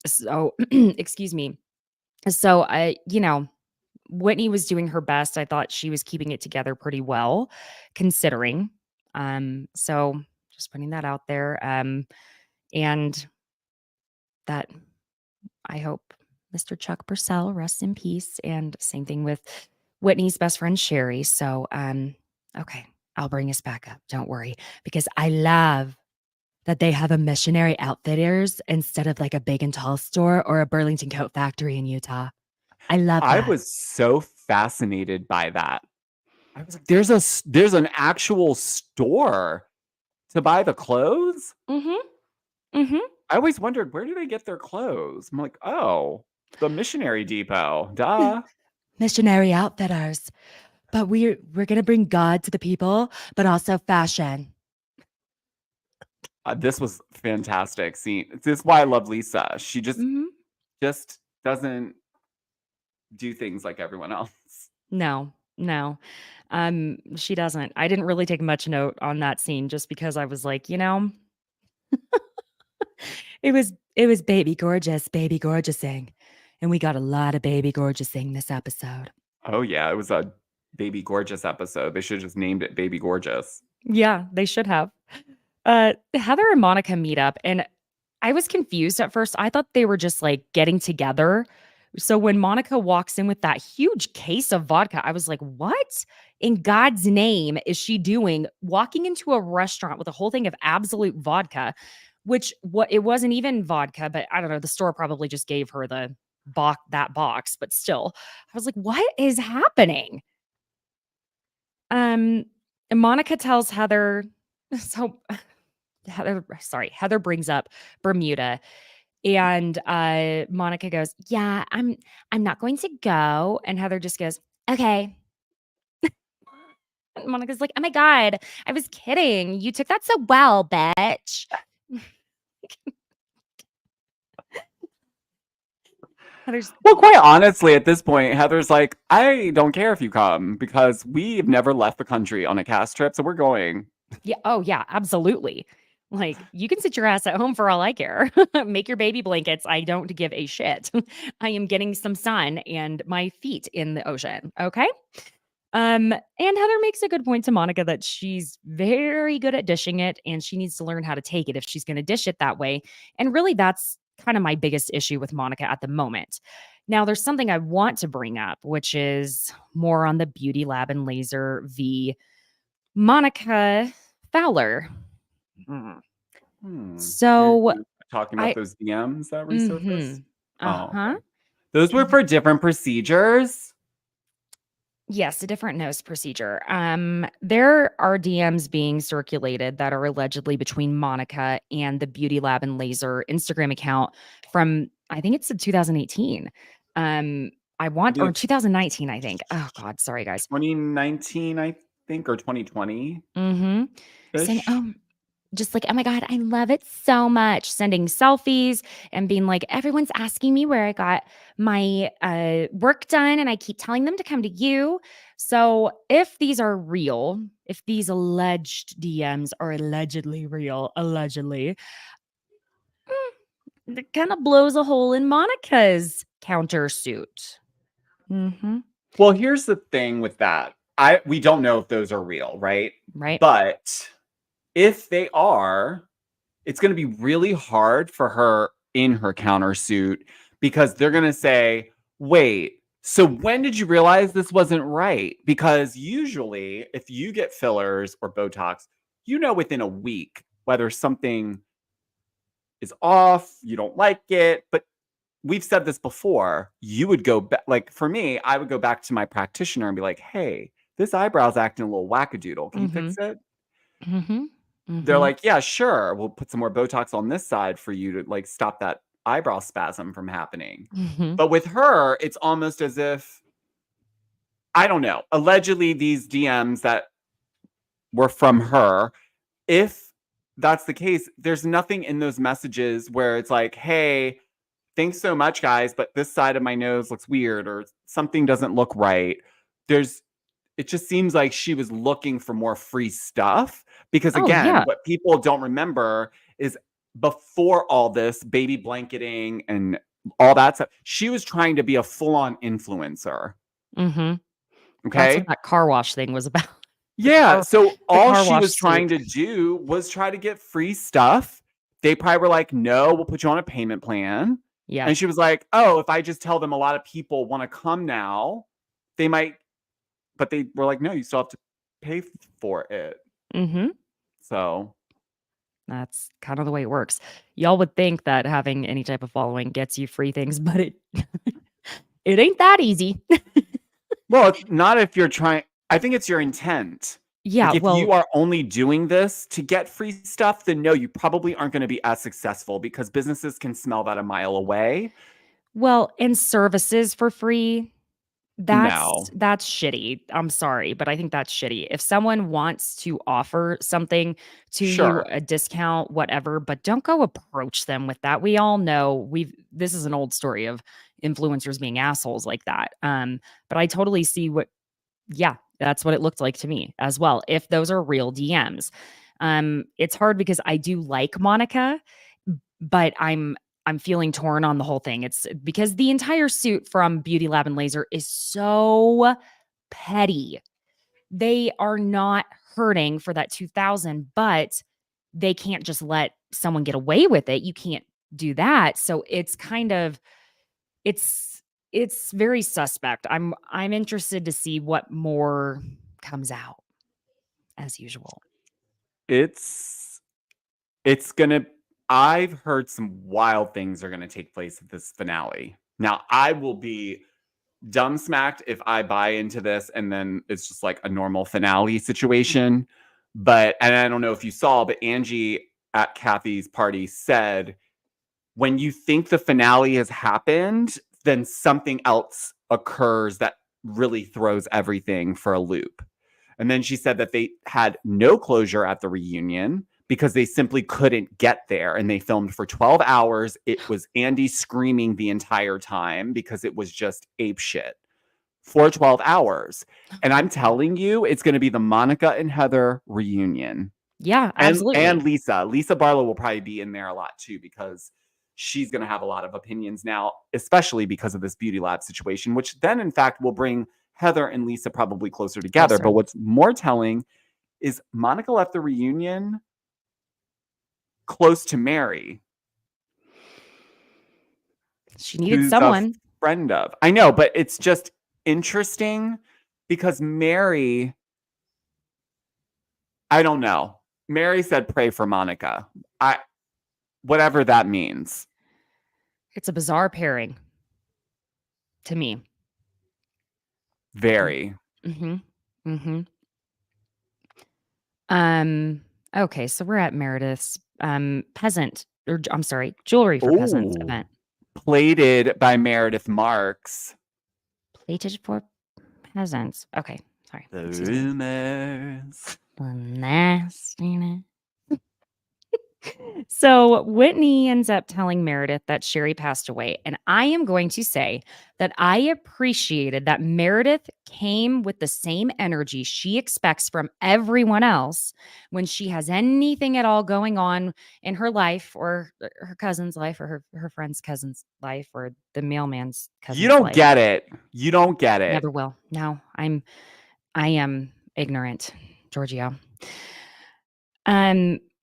So excuse me. So I, you know, Whitney was doing her best. I thought she was keeping it together pretty well, considering. So just putting that out there. And that I hope Mr. Chuck Purcell rests in peace. And same thing with Whitney's best friend Sherry. So okay, I'll bring us back up. Don't worry. Because I love that they have a missionary outfitters instead of like a big and tall store or a Burlington coat factory in Utah. I love I that. was so fascinated by that. I was like, there's an actual store to buy the clothes? Mm-hmm. Mm-hmm. I always wondered, where do they get their clothes? I'm like, oh, the missionary depot. Duh. Missionary outfitters. But we're gonna bring God to the people, but also fashion. This was fantastic. See, this is why I love Lisa. She Mhm. just doesn't do things like everyone else. No, no. She doesn't. I didn't really take much note on that scene just because I was like, you know, it was baby gorgeousing. And we got a lot of baby gorgeousing this episode. Oh yeah, it was a Baby Gorgeous episode. They should have just named it Baby Gorgeous. Yeah, they should have. Heather and Monica meet up, and I was confused at first. I thought they were just like getting together. So when Monica walks in with that huge case of vodka, I was like, what in God's name is she doing walking into a restaurant with a whole thing of absolute vodka, which what it wasn't even vodka, but I don't know, the store probably just gave her the box, but still. I was like, what is happening? And Monica tells Heather, so Heather brings up Bermuda and Monica goes, "Yeah, I'm not going to go." And Heather just goes, "Okay." And Monica's like, "Oh my god, I was kidding. You took that so well, bitch." Heather's Well, quite honestly, at this point, Heather's like, I don't care if you come because we've never left the country on a cast trip, so we're going. yeah, oh yeah, absolutely. Like, you can sit your ass at home for all I care. Make your baby blankets. I don't give a shit. I am getting some sun and my feet in the ocean. Okay. And Heather makes a good point to Monica that she's very good at dishing it and she needs to learn how to take it if she's going to dish it that way. And really, that's kind of my biggest issue with Monica at the moment. Now, there's something I want to bring up, which is more on the Beauty Lab and Laser v. Monica Fowler. So You're talking about I, those DMs that resurfaced? uh-huh. Okay. Those were for different procedures? Yes, a different nose procedure. There are DMs being circulated that are allegedly between Monica and the Beauty Lab and Laser Instagram account from I think it's in 2018. Or 2019, I think. Oh God, sorry guys. 2019, I think, or 2020. Mm-hmm. Saying, just like, oh my God, I love it so much. Sending selfies and being like, everyone's asking me where I got my work done, and I keep telling them to come to you. So if these are real, if these alleged DMs are allegedly real, it kind of blows a hole in Monica's countersuit. Mm-hmm. Well, here's the thing with that. We don't know if those are real, right? Right. But if they are, it's going to be really hard for her in her countersuit because they're going to say, wait, so when did you realize this wasn't right? Because usually if you get fillers or Botox, you know within a week whether something is off, you don't like it, but we've said this before. You would go back, like for me, I would go back to my practitioner and be like, hey, this eyebrow's acting a little wackadoodle. Can you fix it? Mm-hmm. They're like, yeah, sure. We'll put some more Botox on this side for you to like stop that eyebrow spasm from happening. Mm-hmm. But with her, it's almost as if, I don't know, allegedly these DMs that were from her, if that's the case, there's nothing in those messages where it's like, hey, thanks so much, guys, but this side of my nose looks weird or something doesn't look right. It just seems like she was looking for more free stuff because, Oh, again, yeah. what people don't remember is before all this baby blanketing and all that stuff, she was trying to be a full-on influencer. Mhm. That's what Okay. that car wash thing was about. Yeah. So The all car she wash was suit. trying to do was try to get free stuff. They probably were like, no, we'll put you on a payment plan. Yeah. And she was like, oh, if I just tell them a lot of people want to come now, they might, but they were like, no, you still have to pay for it. Mhm. So That's kind of the way it works. Y'all would think that having any type of following gets you free things, but it it ain't that easy. well, it's not if you're trying. I think it's your intent. Yeah, Like if you well are only doing this to get free stuff, then no, you probably aren't going to be as successful because businesses can smell that a mile away. and services for free, No. that's shitty. I'm sorry, but I think that's shitty. If someone wants to offer something to you, Sure. a discount, whatever, but don't go approach them with that. We all know this is an old story of influencers being assholes like that. But I totally see yeah, that's what it looked like to me as well. If those are real DMs. It's hard because I do like Monica, but I'm feeling torn on the whole thing. It's because the entire suit from Beauty Lab and Laser is so petty. They are not hurting for that 2000, but they can't just let someone get away with it. You can't do that. So it's kind of it's very suspect. I'm interested to see what more comes out as usual. It's gonna I've heard some wild things are gonna take place at this finale. Now I will be dumb smacked if I buy into this and then it's just like a normal finale situation. But and I don't know if you saw, but Angie at Kathy's party said when you think the finale has happened, then something else occurs that really throws everything for a loop. And then she said that they had no closure at the reunion because they simply couldn't get there. And they filmed for 12 hours. It was Andy screaming the entire time because it was just ape shit for 12 hours. And I'm telling you, it's going to be the Monica and Heather reunion. Yeah, And absolutely. Lisa Barlow will probably be in there a lot too because she's going to have a lot of opinions now, especially because of this Beauty Lab situation, which then in fact will bring Heather and Lisa probably closer together. Closer. But what's more telling is Monica left the reunion close to Mary, She needed who's a someone. friend of. I know, but it's just interesting because Mary, I don't know. Mary said pray for Monica. Whatever that means. It's a bizarre pairing to me. Very. Mhm. Mhm. Okay, so we're at Meredith's peasant or I'm sorry, jewelry for peasants Ooh. event. Plated by Meredith Marks. Plated for peasants. Okay, sorry. The Excuse me. rumors. The nastiness. So Whitney ends up telling Meredith that Sherry passed away. And I am going to say that I appreciated that Meredith came with the same energy she expects from everyone else when she has anything at all going on in her life or her cousin's life or her friend's cousin's life or the mailman's cousin's You don't life. get it. You don't get it. Never will. No, I am ignorant, Georgio.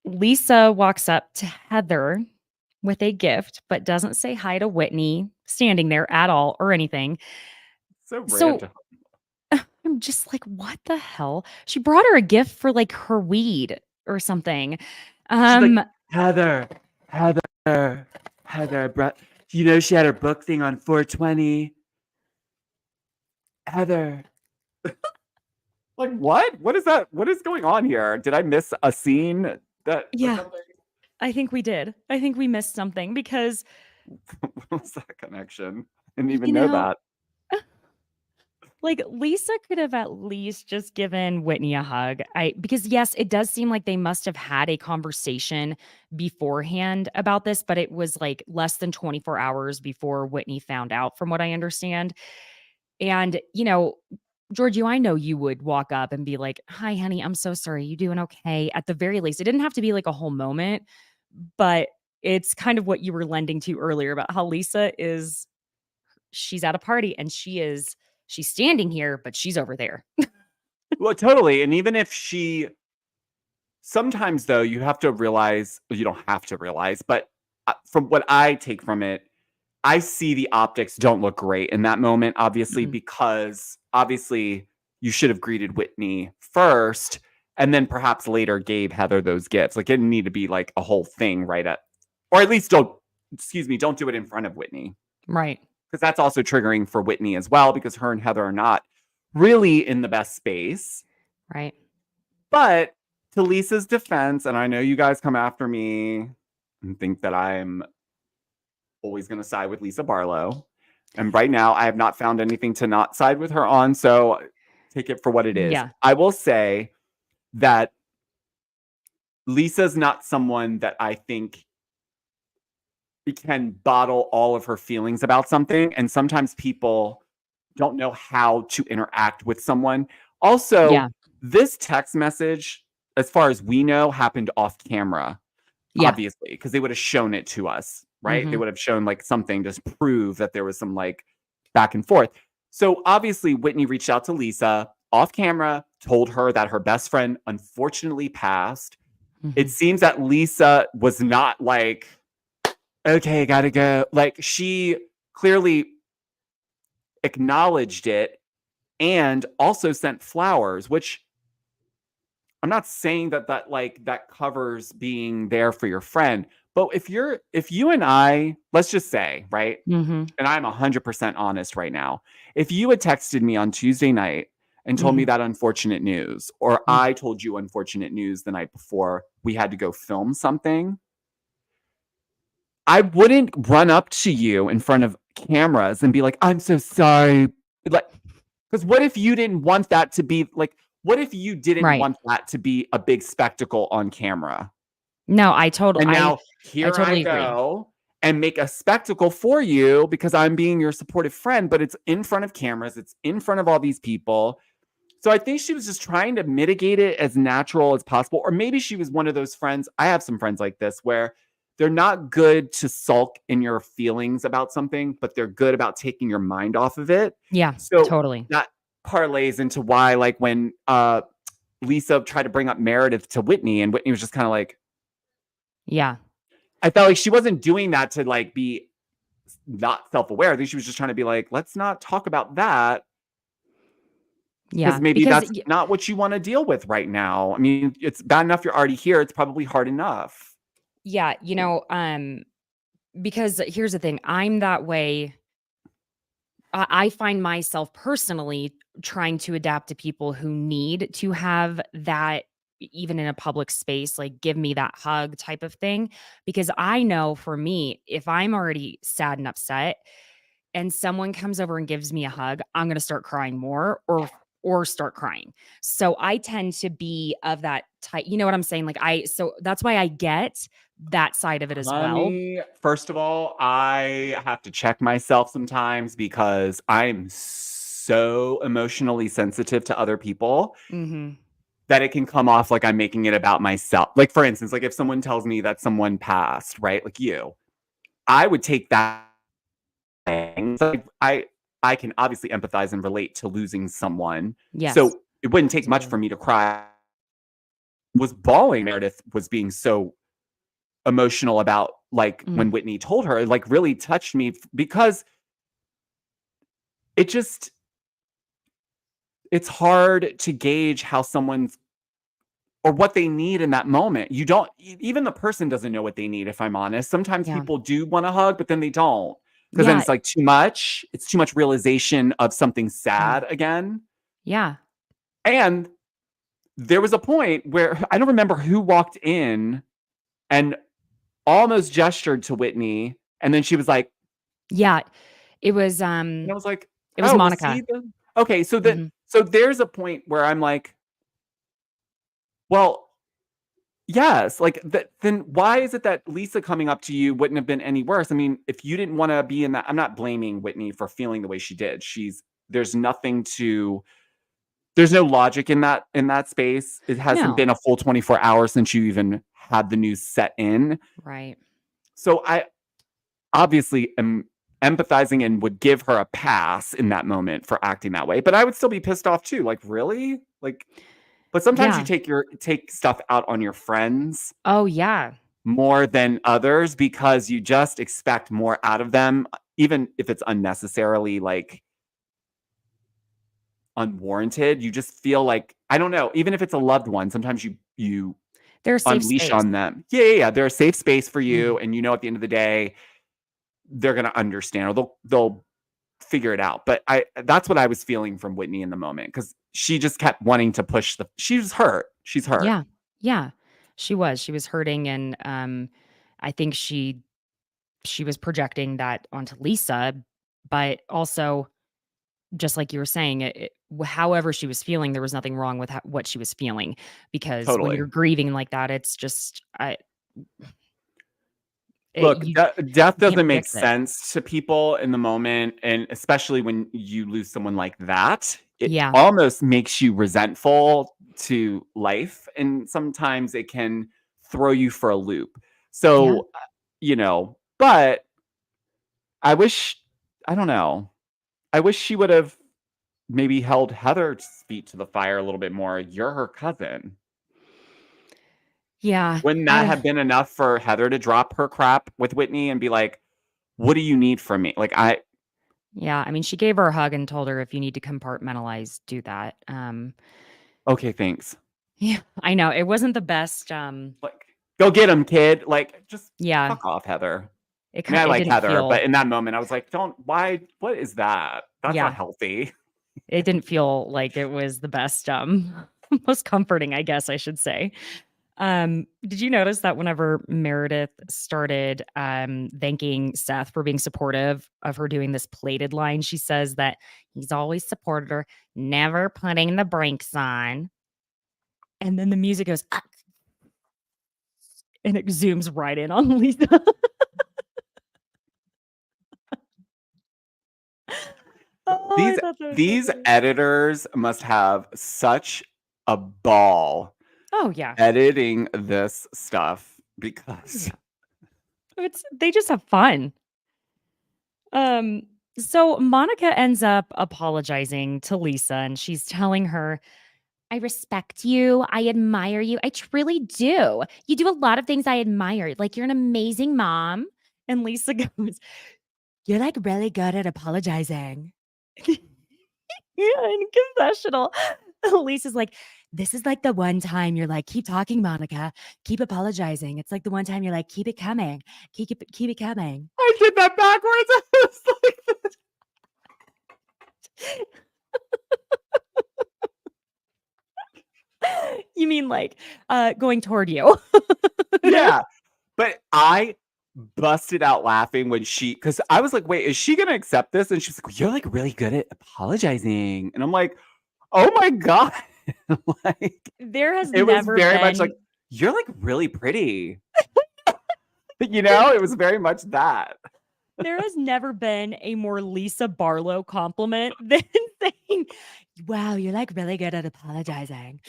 Lisa walks up to Heather with a gift, but doesn't say hi to Whitney standing there at all or anything. So So random. I'm just like, what the hell? She brought her a gift for like her weed or something. She's like, Heather, you know, she had her book thing on 420. Heather. Like, what? What is that? What is going on here? Did I miss a scene that? Yeah, I think we did. I think we missed something because, What was that connection? I didn't even you know know, that. Like, Lisa could have at least just given Whitney a hug. Because yes, it does seem like they must have had a conversation beforehand about this, but it was like less than 24 hours before Whitney found out, from what I understand. And, Giorgio, I know you would walk up and be like, "Hi, honey, I'm so sorry. You doing okay?" At the very least, it didn't have to be like a whole moment, but it's kind of what you were lending to earlier about how she's at a party and she's standing here, but she's over there. Well, totally. And even if sometimes though, you have to realize, you don't have to realize, but from what I take from it, I see the optics don't look great in that moment, obviously, Mhm. because obviously you should have greeted Whitney first and then perhaps later gave Heather those gifts. Like it didn't need to be like a whole thing or at least don't do it in front of Whitney. Right. Because that's also triggering for Whitney as well, because her and Heather are not really in the best space. Right. But to Lisa's defense, and I know you guys come after me and think that I'm always going to side with Lisa Barlow. And right now, I have not found anything to not side with her on. So take it for what it is. Yeah. I will say that Lisa's not someone that I think can bottle all of her feelings about something. And sometimes people don't know how to interact with someone. Also, Yeah. this text message, as far as we know, happened off camera. Yeah. Obviously, because they would have shown it to us, right? They Mhm. would have shown like something to prove that there was some like back and forth. So obviously, Whitney reached out to Lisa off camera, told her that her best friend unfortunately passed. It Mhm. seems that Lisa was not like, okay, gotta go. Like she clearly acknowledged it and also sent flowers, which I'm not saying that covers being there for your friend, but if you and I, let's just say, right? Mhm. And I'm 100% honest right now. If you had texted me on Tuesday night and told me Mhm. that unfortunate news, or Mm. I told you unfortunate news the night before we had to go film something, I wouldn't run up to you in front of cameras and be like, "I'm so sorry." Like, because what if you didn't want that to be like, what if you didn't Right. want that to be a big spectacle on camera? No, And now I here I totally agree. go and make a spectacle for you because I'm being your supportive friend, but it's in front of cameras, it's in front of all these people. So I think she was just trying to mitigate it as natural as possible. Or maybe she was one of those friends. I have some friends like this where they're not good to sulk in your feelings about something, but they're good about taking your mind off of it. Yeah, So totally. that parlays into why, like, when Lisa tried to bring up Meredith to Whitney, and Whitney was just kind of like, Yeah. I felt like she wasn't doing that to like be not self-aware. I think she was just trying to be like, let's not talk about that because Yeah. maybe Because that's not what you want to deal with right now. I mean, it's bad enough you're already here. It's probably hard enough. yeah, because here's the thing, I'm that way. I find myself personally trying to adapt to people who need to have that, even in a public space, like give me that hug type of thing. Because I know for me, if I'm already sad and upset and someone comes over and gives me a hug, I'm going to start crying more or start crying. So I tend to be of that type. You know what I'm saying? So that's why I get that side of it as well. Honey, first of all, I have to check myself sometimes because I'm so emotionally sensitive to other people Mhm. that it can come off like I'm making it about myself. Like, for instance, like if someone tells me that someone passed, right? Like you, I would take that thing. So I can obviously empathize and relate to losing someone. Yes. So it wouldn't take much for Totally. me to cry. Was bawling. Meredith was being so emotional about like when Mm. Whitney told her, it like really touched me because it just it's hard to gauge how someone's or what they need in that moment. You don't even the person doesn't know what they need, if I'm honest. Sometimes Yeah. people do want a hug, but then they don't. Because then Yeah. it's like too much. It's too much realization of something Mm. sad again. Yeah. And there was a point where I don't remember who walked in and almost gestured to Whitney. And then she was like, Yeah. It was and I was like, it was oh, was he Monica. the Okay, so there's a point where I'm like, well, yes, like that. Then why is it that Lisa coming up to you wouldn't have been any worse? I mean, if you didn't want to be in that, I'm not blaming Whitney for feeling the way she did. There's nothing to there's no logic in that space. It hasn't No. been a full 24 hours since you even had the news set in. Right. So I obviously am empathizing and would give her a pass in that moment for acting that way. But I would still be pissed off too. Like, really? Like, but sometimes Yeah. you take stuff out on your friends Oh, yeah. more than others because you just expect more out of them, even if it's unnecessarily like unwarranted. You just feel like, I don't know, even if it's a loved one, sometimes you They're a safe unleash space. on them. Yeah. They're a safe space for you. Mhm. And you know, at the end of the day, they're gonna understand or they'll figure it out. But that's what I was feeling from Whitney in the moment because she just kept wanting to push she was hurt. She's hurt. Yeah. Yeah. She was hurting, and I think she was projecting that onto Lisa, but also, just like you were saying, however she was feeling, there was nothing wrong with what she was feeling, because when Totally. you're grieving like that, it's just Look, you death can't doesn't make fix it. sense to people in the moment, and especially when you lose someone like that, it Yeah. almost makes you resentful to life, and sometimes it can throw you for a loop. Yeah. So, but I don't know. I wish she would have maybe held Heather's feet to the fire a little bit more. You're her cousin. Yeah. Wouldn't that have been enough for Heather to drop her crap with Whitney and be like, what do you need from me? Like, Yeah, I mean, she gave her a hug and told her, if you need to compartmentalize, do that. okay, thanks. Yeah, I know. It wasn't the best. Like, go get him, kid. Like, just Yeah, fuck off, Heather. it I mean, I like didn't Heather, but feel. in that moment, I was like, what is that? That's not Yeah, healthy. it didn't feel like it was the best. Most comforting, I guess I should say. Did you notice that whenever Meredith started thanking Seth for being supportive of her doing this plated line, she says that he's always supported her, never putting the brakes on. And then the music goes, "Ah," and it zooms right in on Lisa. Oh, I These thought that was so these funny. editors must have such a ball Oh, yeah. editing this stuff because They just have fun. So Monica ends up apologizing to Lisa, and she's telling her, I respect you. I admire you. I truly do. You do a lot of things I admire. Like, you're an amazing mom. And Lisa goes, you're like really good at apologizing. Yeah, in confessional. Lisa's like, this is like the one time you're like, keep talking, Monica. Keep apologizing. It's like the one time you're like, keep it coming. Keep it coming. I did that backwards. I was like, You mean like going toward you? yeah. But I busted out laughing when because I was like, wait, is she gonna accept this? And she's like, you're like really good at apologizing. And I'm like, oh my God. Like, There has it was never very been. much like, you're like really pretty. It was very much that. There has never been a more Lisa Barlow compliment than saying, wow, you're like really good at apologizing.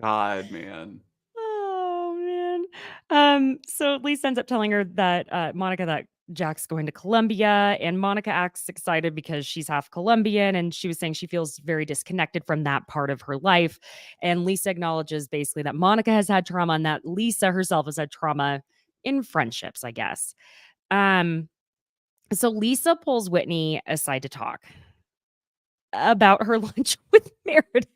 God, man. Oh man. So Lisa ends up telling her that Monica that Jack's going to Colombia, and Monica acts excited because she's half Colombian, and she was saying she feels very disconnected from that part of her life. And Lisa acknowledges basically that Monica has had trauma and that Lisa herself has had trauma in friendships, I guess. So Lisa pulls Whitney aside to talk about her lunch with Meredith.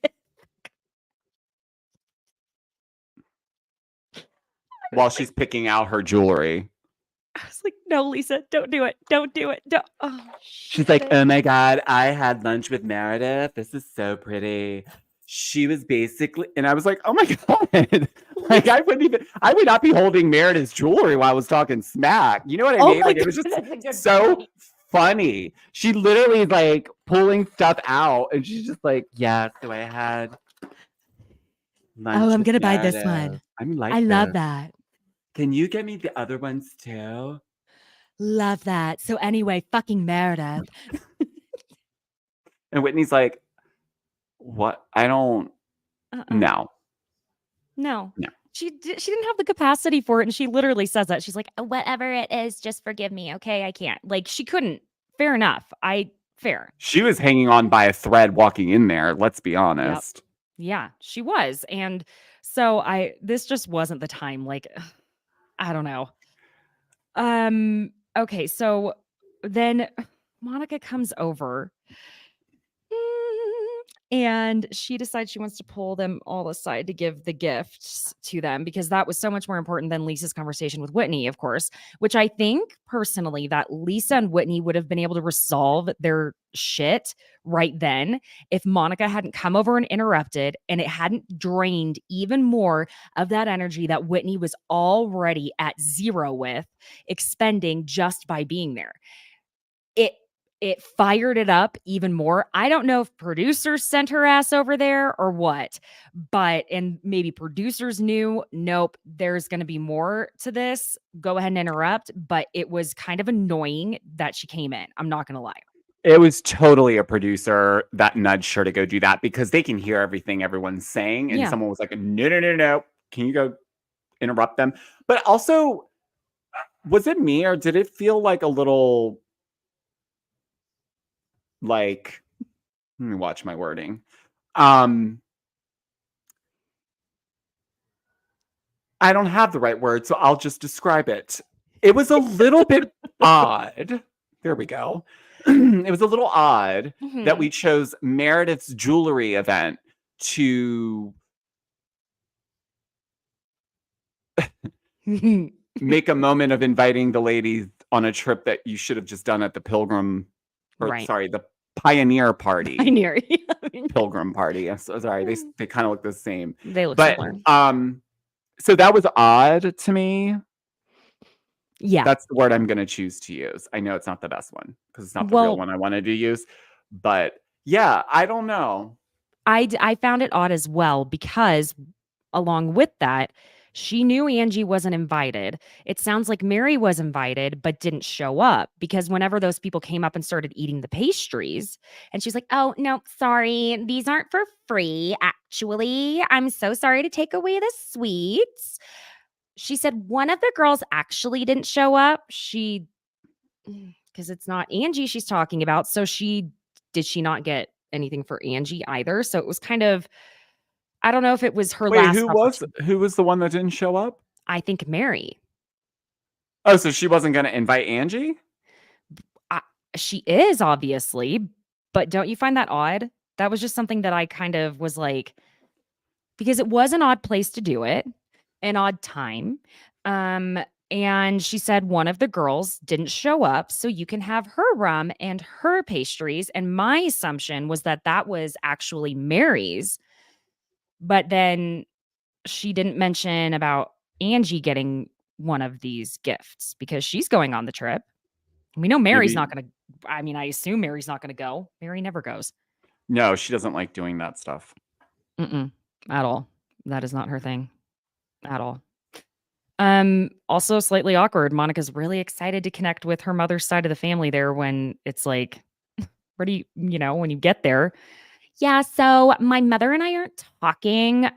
While she's picking out her jewelry. I was like, no, Lisa, don't do it. Don't do it. Don't. Oh, She's like, shit. oh my God, I had lunch with Meredith. This is so pretty. She was basically, and I was like, oh my God. Like, I would not be holding Meredith's jewelry while I was talking smack. You know what I Oh mean? my Like, it was God, that's a just good so point. funny. She literally is like pulling stuff out, and she's just like, "Yeah, so I had lunch Oh, I'm with gonna buy this Meredith. one. I like I love this. that. Can you get me the other ones too?" Love that. So anyway, fucking Meredith. And Whitney's like, "What? I don't know. No. No. She didn't have the capacity for it, and she literally says that. She's like, whatever it is, just forgive me, okay? I can't. Like, she couldn't. Fair enough. Fair. She was hanging on by a thread walking in there. Let's be honest. Yeah, she was. And so this just wasn't the time. Like, I don't know. Okay, so then Monica comes over. And she decides she wants to pull them all aside to give the gifts to them because that was so much more important than Lisa's conversation with Whitney, of course, which I think personally that Lisa and Whitney would have been able to resolve their shit right then if Monica hadn't come over and interrupted and it hadn't drained even more of that energy that Whitney was already at zero with, expending just by being there. It fired it up even more. I don't know if producers sent her ass over there or what, and maybe producers knew, nope, there's going to be more to this. Go ahead and interrupt. But it was kind of annoying that she came in. I'm not going to lie. It was totally a producer that nudged her to go do that because they can hear everything everyone's saying. And someone was like, no. Can you go interrupt them? But also, was it me or did it feel like a little like, let me watch my wording. I don't have the right word, so I'll just describe it. It was a little bit odd. There we go. It was a little odd that we chose Meredith's jewelry event to make a moment of inviting the ladies on a trip that you should have just done at the Pilgrim, the Pioneer Party. Pilgrim Party. I'm so sorry. They kind of look the same. They look similar. So that was odd to me. Yeah. That's the word I'm going to choose to use. I know it's not the best one because it's not the real one I wanted to use. But yeah, I don't know. I found it odd as well because along with that, she knew Angie wasn't invited. It sounds like Mary was invited, but didn't show up because whenever those people came up and started eating the pastries, and she's like, oh, no, sorry, these aren't for free. Actually, I'm so sorry to take away the sweets. She said one of the girls actually didn't show up. Because it's not Angie she's talking about. So did she not get anything for Angie either? So it was kind of, I don't know if it was her last. Who was the one that didn't show up? I think Mary. Oh, so she wasn't going to invite Angie? She is, obviously, but don't you find that odd? That was just something that I kind of was like, because it was an odd place to do it, an odd time. And she said one of the girls didn't show up, so you can have her rum and her pastries. And my assumption was that that was actually Mary's. But then she didn't mention about Angie getting one of these gifts because she's going on the trip. We know Mary's not going to, I assume Mary's not going to go. Mary never goes. No, she doesn't like doing that stuff. At all. That is not her thing at all. Also slightly awkward. Monica's really excited to connect with her mother's side of the family there when it's like, where do when you get there? Yeah, so my mother and I aren't talking.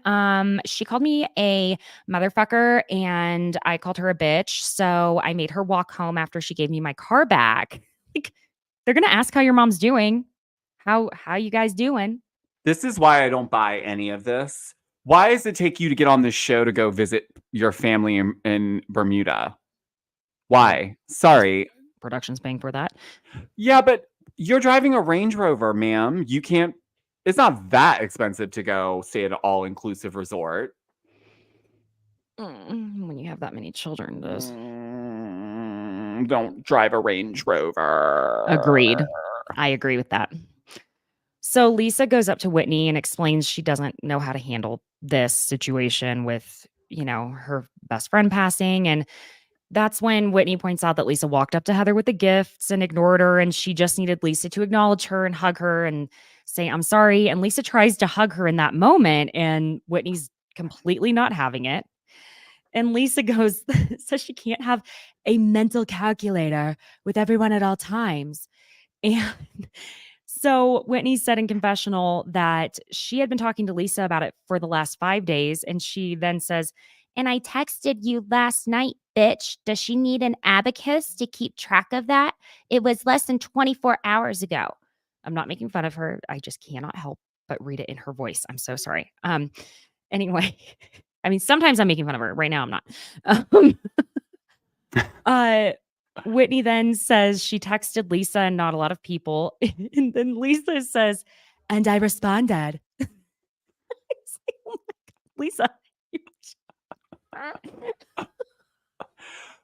She called me a motherfucker and I called her a bitch. So I made her walk home after she gave me my car back. Like, they're gonna ask how your mom's doing. How you guys doing? This is why I don't buy any of this. Why does it take you to get on this show to go visit your family in Bermuda? Why? Sorry. Production's paying for that. Yeah, but you're driving a Range Rover, ma'am. You can't. It's not that expensive to go stay at an all-inclusive resort. When you have that many children, those. Don't drive a Range Rover. Agreed. I agree with that. So Lisa goes up to Whitney and explains she doesn't know how to handle this situation with, her best friend passing. And that's when Whitney points out that Lisa walked up to Heather with the gifts and ignored her, and she just needed Lisa to acknowledge her and hug her and say, I'm sorry. And Lisa tries to hug her in that moment, and Whitney's completely not having it. And Lisa goes, says she can't have a mental calculator with everyone at all times. And so Whitney said in confessional that she had been talking to Lisa about it for the last 5 days. And she then says, and I texted you last night, bitch. Does she need an abacus to keep track of that? It was less than 24 hours ago. I'm not making fun of her. I just cannot help but read it in her voice. I'm so sorry. Anyway, I mean, sometimes I'm making fun of her. Right now, I'm not. Whitney then says she texted Lisa and not a lot of people. And then Lisa says, and I responded. I say, oh my God, Lisa.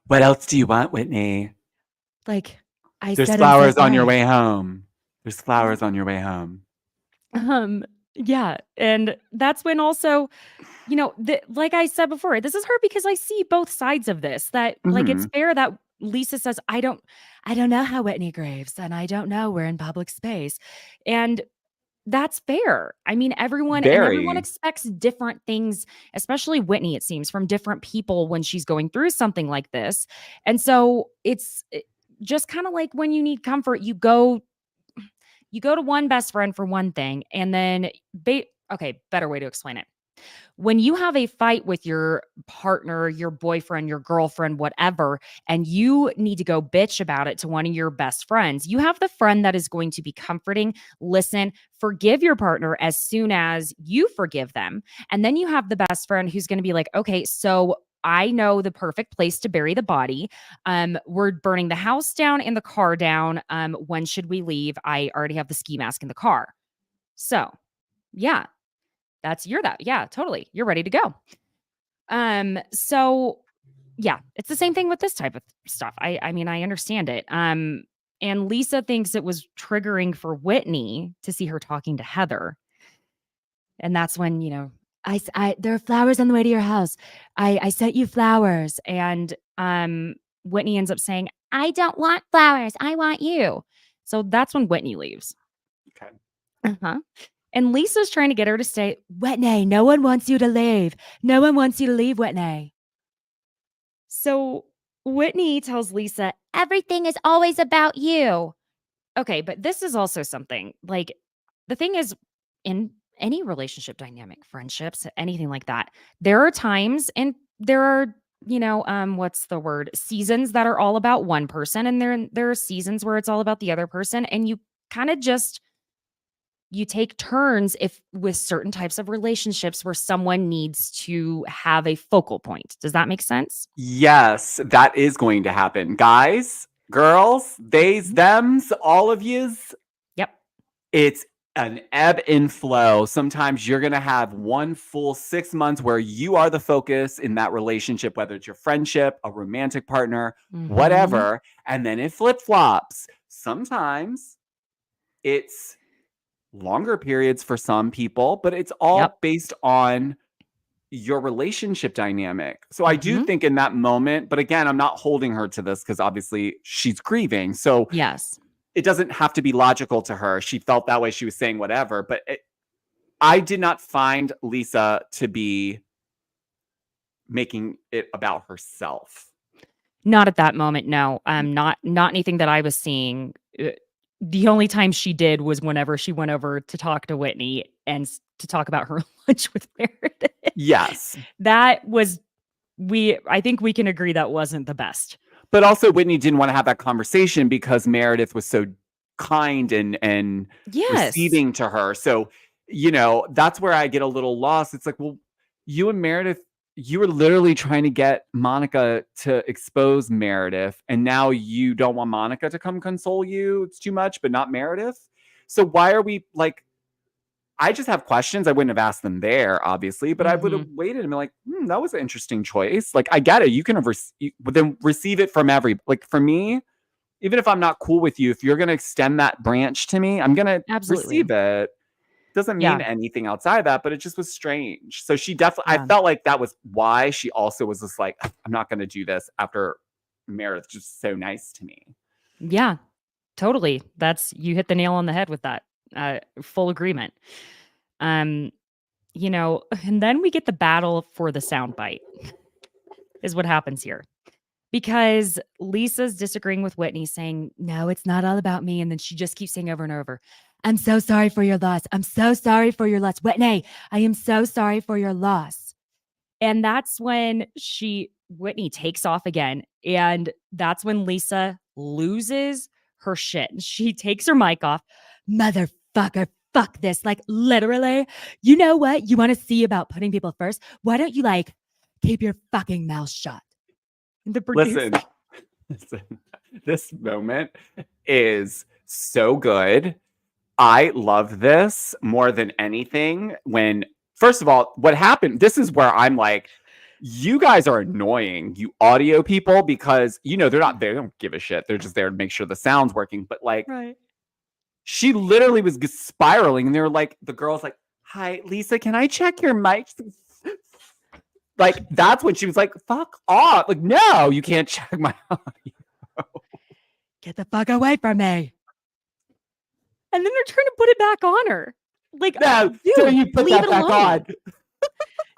What else do you want, Whitney? Like, There's flowers on your way home. There's flowers on your way home. Yeah. And that's when also, you know, like I said before, this is her because I see both sides of this. That like it's fair that Lisa says, I don't know how Whitney grieves, and I don't know. We're in public space. And that's fair. I mean, everyone expects different things, especially Whitney, it seems, from different people when she's going through something like this. And so it's just kind of like when you need comfort, you go to one best friend for one thing, and then okay, better way to explain it. When you have a fight with your partner, your boyfriend, your girlfriend, whatever, and you need to go bitch about it to one of your best friends, you have the friend that is going to be comforting, listen, forgive your partner as soon as you forgive them. And then you have the best friend who's going to be like, okay, so I know the perfect place to bury the body. We're burning the house down and the car down. When should we leave? I already have the ski mask in the car. So, yeah. Yeah, totally. You're ready to go. So yeah, it's the same thing with this type of stuff. I mean, I understand it. And Lisa thinks it was triggering for Whitney to see her talking to Heather. And that's when, you know, there are flowers on the way to your house. I sent you flowers. And Whitney ends up saying, I don't want flowers. I want you. So that's when Whitney leaves. Okay. Uh-huh. And Lisa's trying to get her to stay. Whitney, no one wants you to leave. No one wants you to leave, Whitney. So Whitney tells Lisa, everything is always about you. Okay, but this is also something. Like, the thing is, in any relationship dynamic, friendships, anything like that, there are times and there are, you know, what's the word? Seasons that are all about one person. And there are seasons where it's all about the other person. And you kind of just you take turns with certain types of relationships where someone needs to have a focal point. Does that make sense? Yes, that is going to happen. Guys, girls, theys, thems, all of yous. Yep. It's an ebb and flow. Sometimes you're going to have one full 6 months where you are the focus in that relationship, whether it's your friendship, a romantic partner, whatever. And then it flip-flops. Sometimes it's longer periods for some people, but it's all based on your relationship dynamic. So I do think in that moment, but again, I'm not holding her to this because obviously she's grieving. So yes, it doesn't have to be logical to her. She felt that way. She was saying whatever, but I did not find Lisa to be making it about herself. Not at that moment. No, not anything that I was seeing. The only time she did was whenever she went over to talk to Whitney and to talk about her lunch with Meredith. Yes. That was, I think we can agree that wasn't the best. But also Whitney didn't want to have that conversation because Meredith was so kind and receiving to her. So, you know, that's where I get a little lost. It's like, well, you and Meredith, you were literally trying to get Monica to expose Meredith, and now you don't want Monica to come console you. It's too much, but not Meredith. So why are we like, I just have questions. I wouldn't have asked them there, obviously, but I would have waited and been like, that was an interesting choice. Like, I get it. You can then receive it from like for me, even if I'm not cool with you, if you're going to extend that branch to me, I'm going to receive it. Doesn't mean anything outside of that, but it just was strange. So she definitely, I felt like that was why she also was just like, I'm not going to do this after Meredith's just so nice to me. Yeah, totally. You hit the nail on the head with that. Full agreement. And then we get the battle for the soundbite is what happens here. Because Lisa's disagreeing with Whitney, saying, no, it's not all about me. And then she just keeps saying over and over, I'm so sorry for your loss. I'm so sorry for your loss. Whitney, I am so sorry for your loss. And that's when Whitney takes off again. And that's when Lisa loses her shit. She takes her mic off. Motherfucker, fuck this. Like, literally, you know what you want to see about putting people first? Why don't you keep your fucking mouth shut? The producer. Listen, this moment is so good. I love this more than anything. When, first of all, what happened, this is where I'm like, you guys are annoying, you audio people, because, they don't give a shit. They're just there to make sure the sound's working. But right. She literally was spiraling, and they were like, the girl's like, hi, Lisa, can I check your mic? That's when she was like, fuck off. Like, no, you can't check my audio. Get the fuck away from me. And then they're trying to put it back on her. No, dude, so you put leave that it back alone.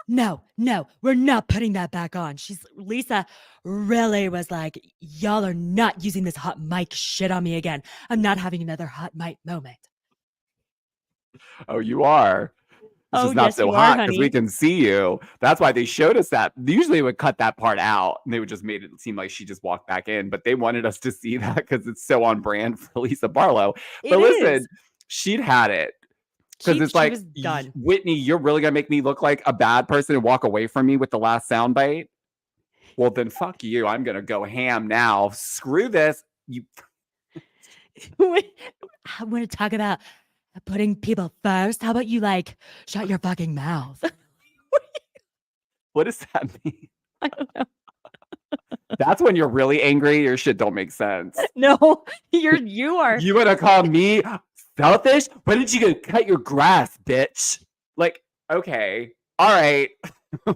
on. No, we're not putting that back on. Lisa really was like, y'all are not using this hot mic shit on me again. I'm not having another hot mic moment. Oh, you are. It's just not yes, so you hot are, because we honey. can see you. That's why they showed us that. Usually they would cut that part out and they would just made it seem like she just walked back in. But they wanted us to see that because it's so on brand for Lisa Barlow. But listen, she'd had it. Because it's like, was done. Whitney, you're really going to make me look like a bad person and walk away from me with the last soundbite? Well, then fuck you. I'm going to go ham now. Screw this. You. I want to talk about putting people first. How about you shut your fucking mouth? What does that mean? I don't know. That's when you're really angry. Your shit don't make sense. No, you are. You want to call me selfish? Why didn't you go cut your grass, bitch? Okay. All right.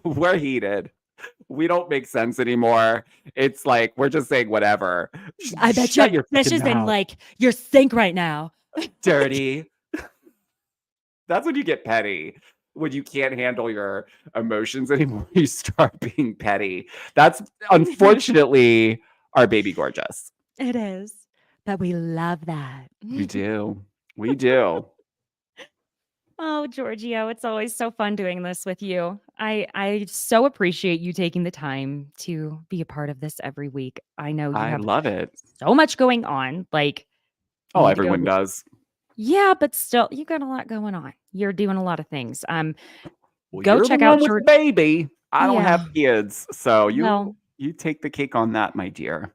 We're heated. We don't make sense anymore. It's like, we're just saying whatever. I bet your fish is in your sink right now. Dirty. That's when you get petty. When you can't handle your emotions anymore, you start being petty. That's unfortunately our baby gorgeous. It is. But we love that. We do. We do. Oh, Georgio, it's always so fun doing this with you. I so appreciate you taking the time to be a part of this every week. I know you love it. So much going on. Everyone does. Yeah, but still, you got a lot going on. You're doing a lot of things. Well, go check out your baby. I don't have Yeah. kids, so Well- you take the cake on that, my dear.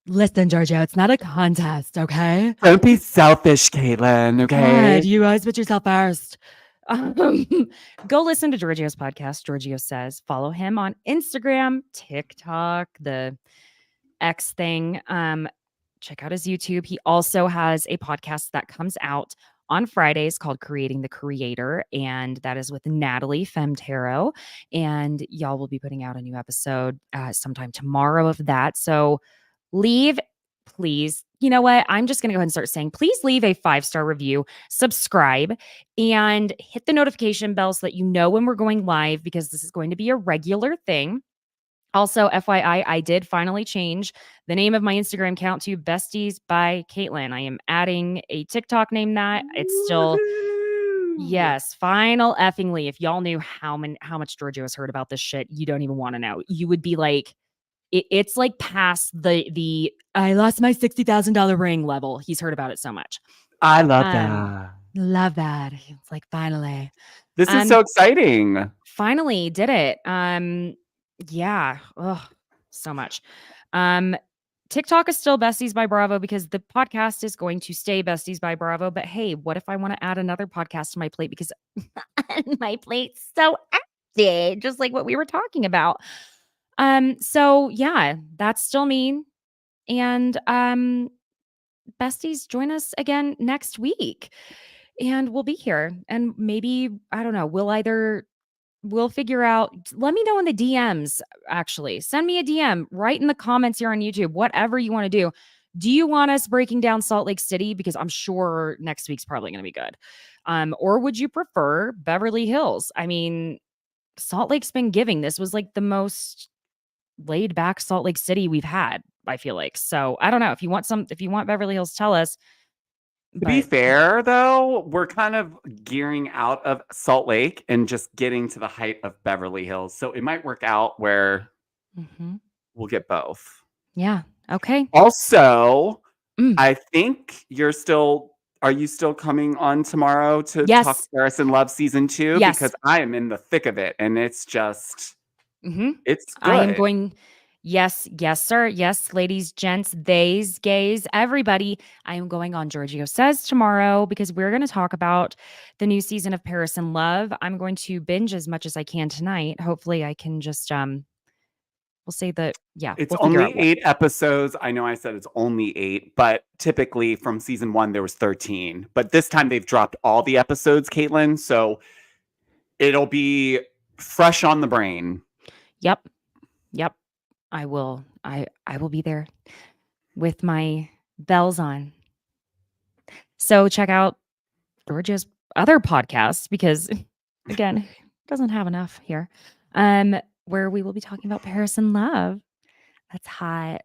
Listen, Georgio, it's not a contest, okay? Don't be selfish, Caitlin. Okay. God, you always put yourself first. Go listen to Georgio's podcast, Georgio Says. Follow him on Instagram, TikTok, the X thing. Check out his YouTube. He also has a podcast that comes out on Fridays called Creating the Creator, and that is with Natalie Femtero. And y'all will be putting out a new episode sometime tomorrow of that. So please, you know what? I'm just going to go ahead and start saying, please leave a 5-star review, subscribe, and hit the notification bell so that you know when we're going live, because this is going to be a regular thing. Also, FYI, I did finally change the name of my Instagram account to Besties by Caitlin. I am adding a TikTok name that it's still, yes, final effingly. If y'all knew how much Georgio has heard about this shit, you don't even want to know. You would be like, it's like past the I lost my $60,000 ring level. He's heard about it so much. I love that. Love that. It's like, finally. This is so exciting. Finally did it. Yeah. Oh, so much. TikTok is still Besties by Bravo because the podcast is going to stay Besties by Bravo. But hey, what if I want to add another podcast to my plate? Because my plate's so empty, just like what we were talking about. So yeah, that's still me. And Besties, join us again next week. And we'll be here. And maybe, I don't know, we'll either we'll figure out. Let me know in the DMs, actually. Send me a DM, write in the comments here on YouTube, whatever you want to do. Do you want us breaking down Salt Lake City? Because I'm sure next week's probably going to be good. Or would you prefer Beverly Hills? I mean, Salt Lake's been giving. This was like the most laid back Salt Lake City we've had, I feel like. So I don't know. If you want Beverly Hills, tell us. To be But fair, though, we're kind of gearing out of Salt Lake and just getting to the height of Beverly Hills. So it might work out where mhm. we'll get both. Yeah. Okay. Also, Mm. I think are you still coming on tomorrow to talk Yes. Paris in Love season 2? Yes. Because I am in the thick of it and it's just, Mm-hmm. it's I am good. going. Yes, yes, sir. Yes, ladies, gents, theys, gays, everybody. I am going on Giorgio Says tomorrow because we're going to talk about the new season of Paris in Love. I'm going to binge as much as I can tonight. Hopefully, I can just we'll say that. Yeah, It's we'll figure only out what. 8 episodes. I know I said it's only 8, but typically from season 1 there was 13. But this time they've dropped all the episodes, Caitlin. So it'll be fresh on the brain. Yep, yep. I will. I will be there with my bells on. So check out Georgia's other podcasts because again, doesn't have enough here. Where we will be talking about Paris in Love. That's hot.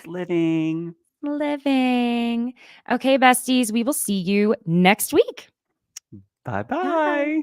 Living. Living. Okay, besties, we will see you next week. Bye-bye. Bye.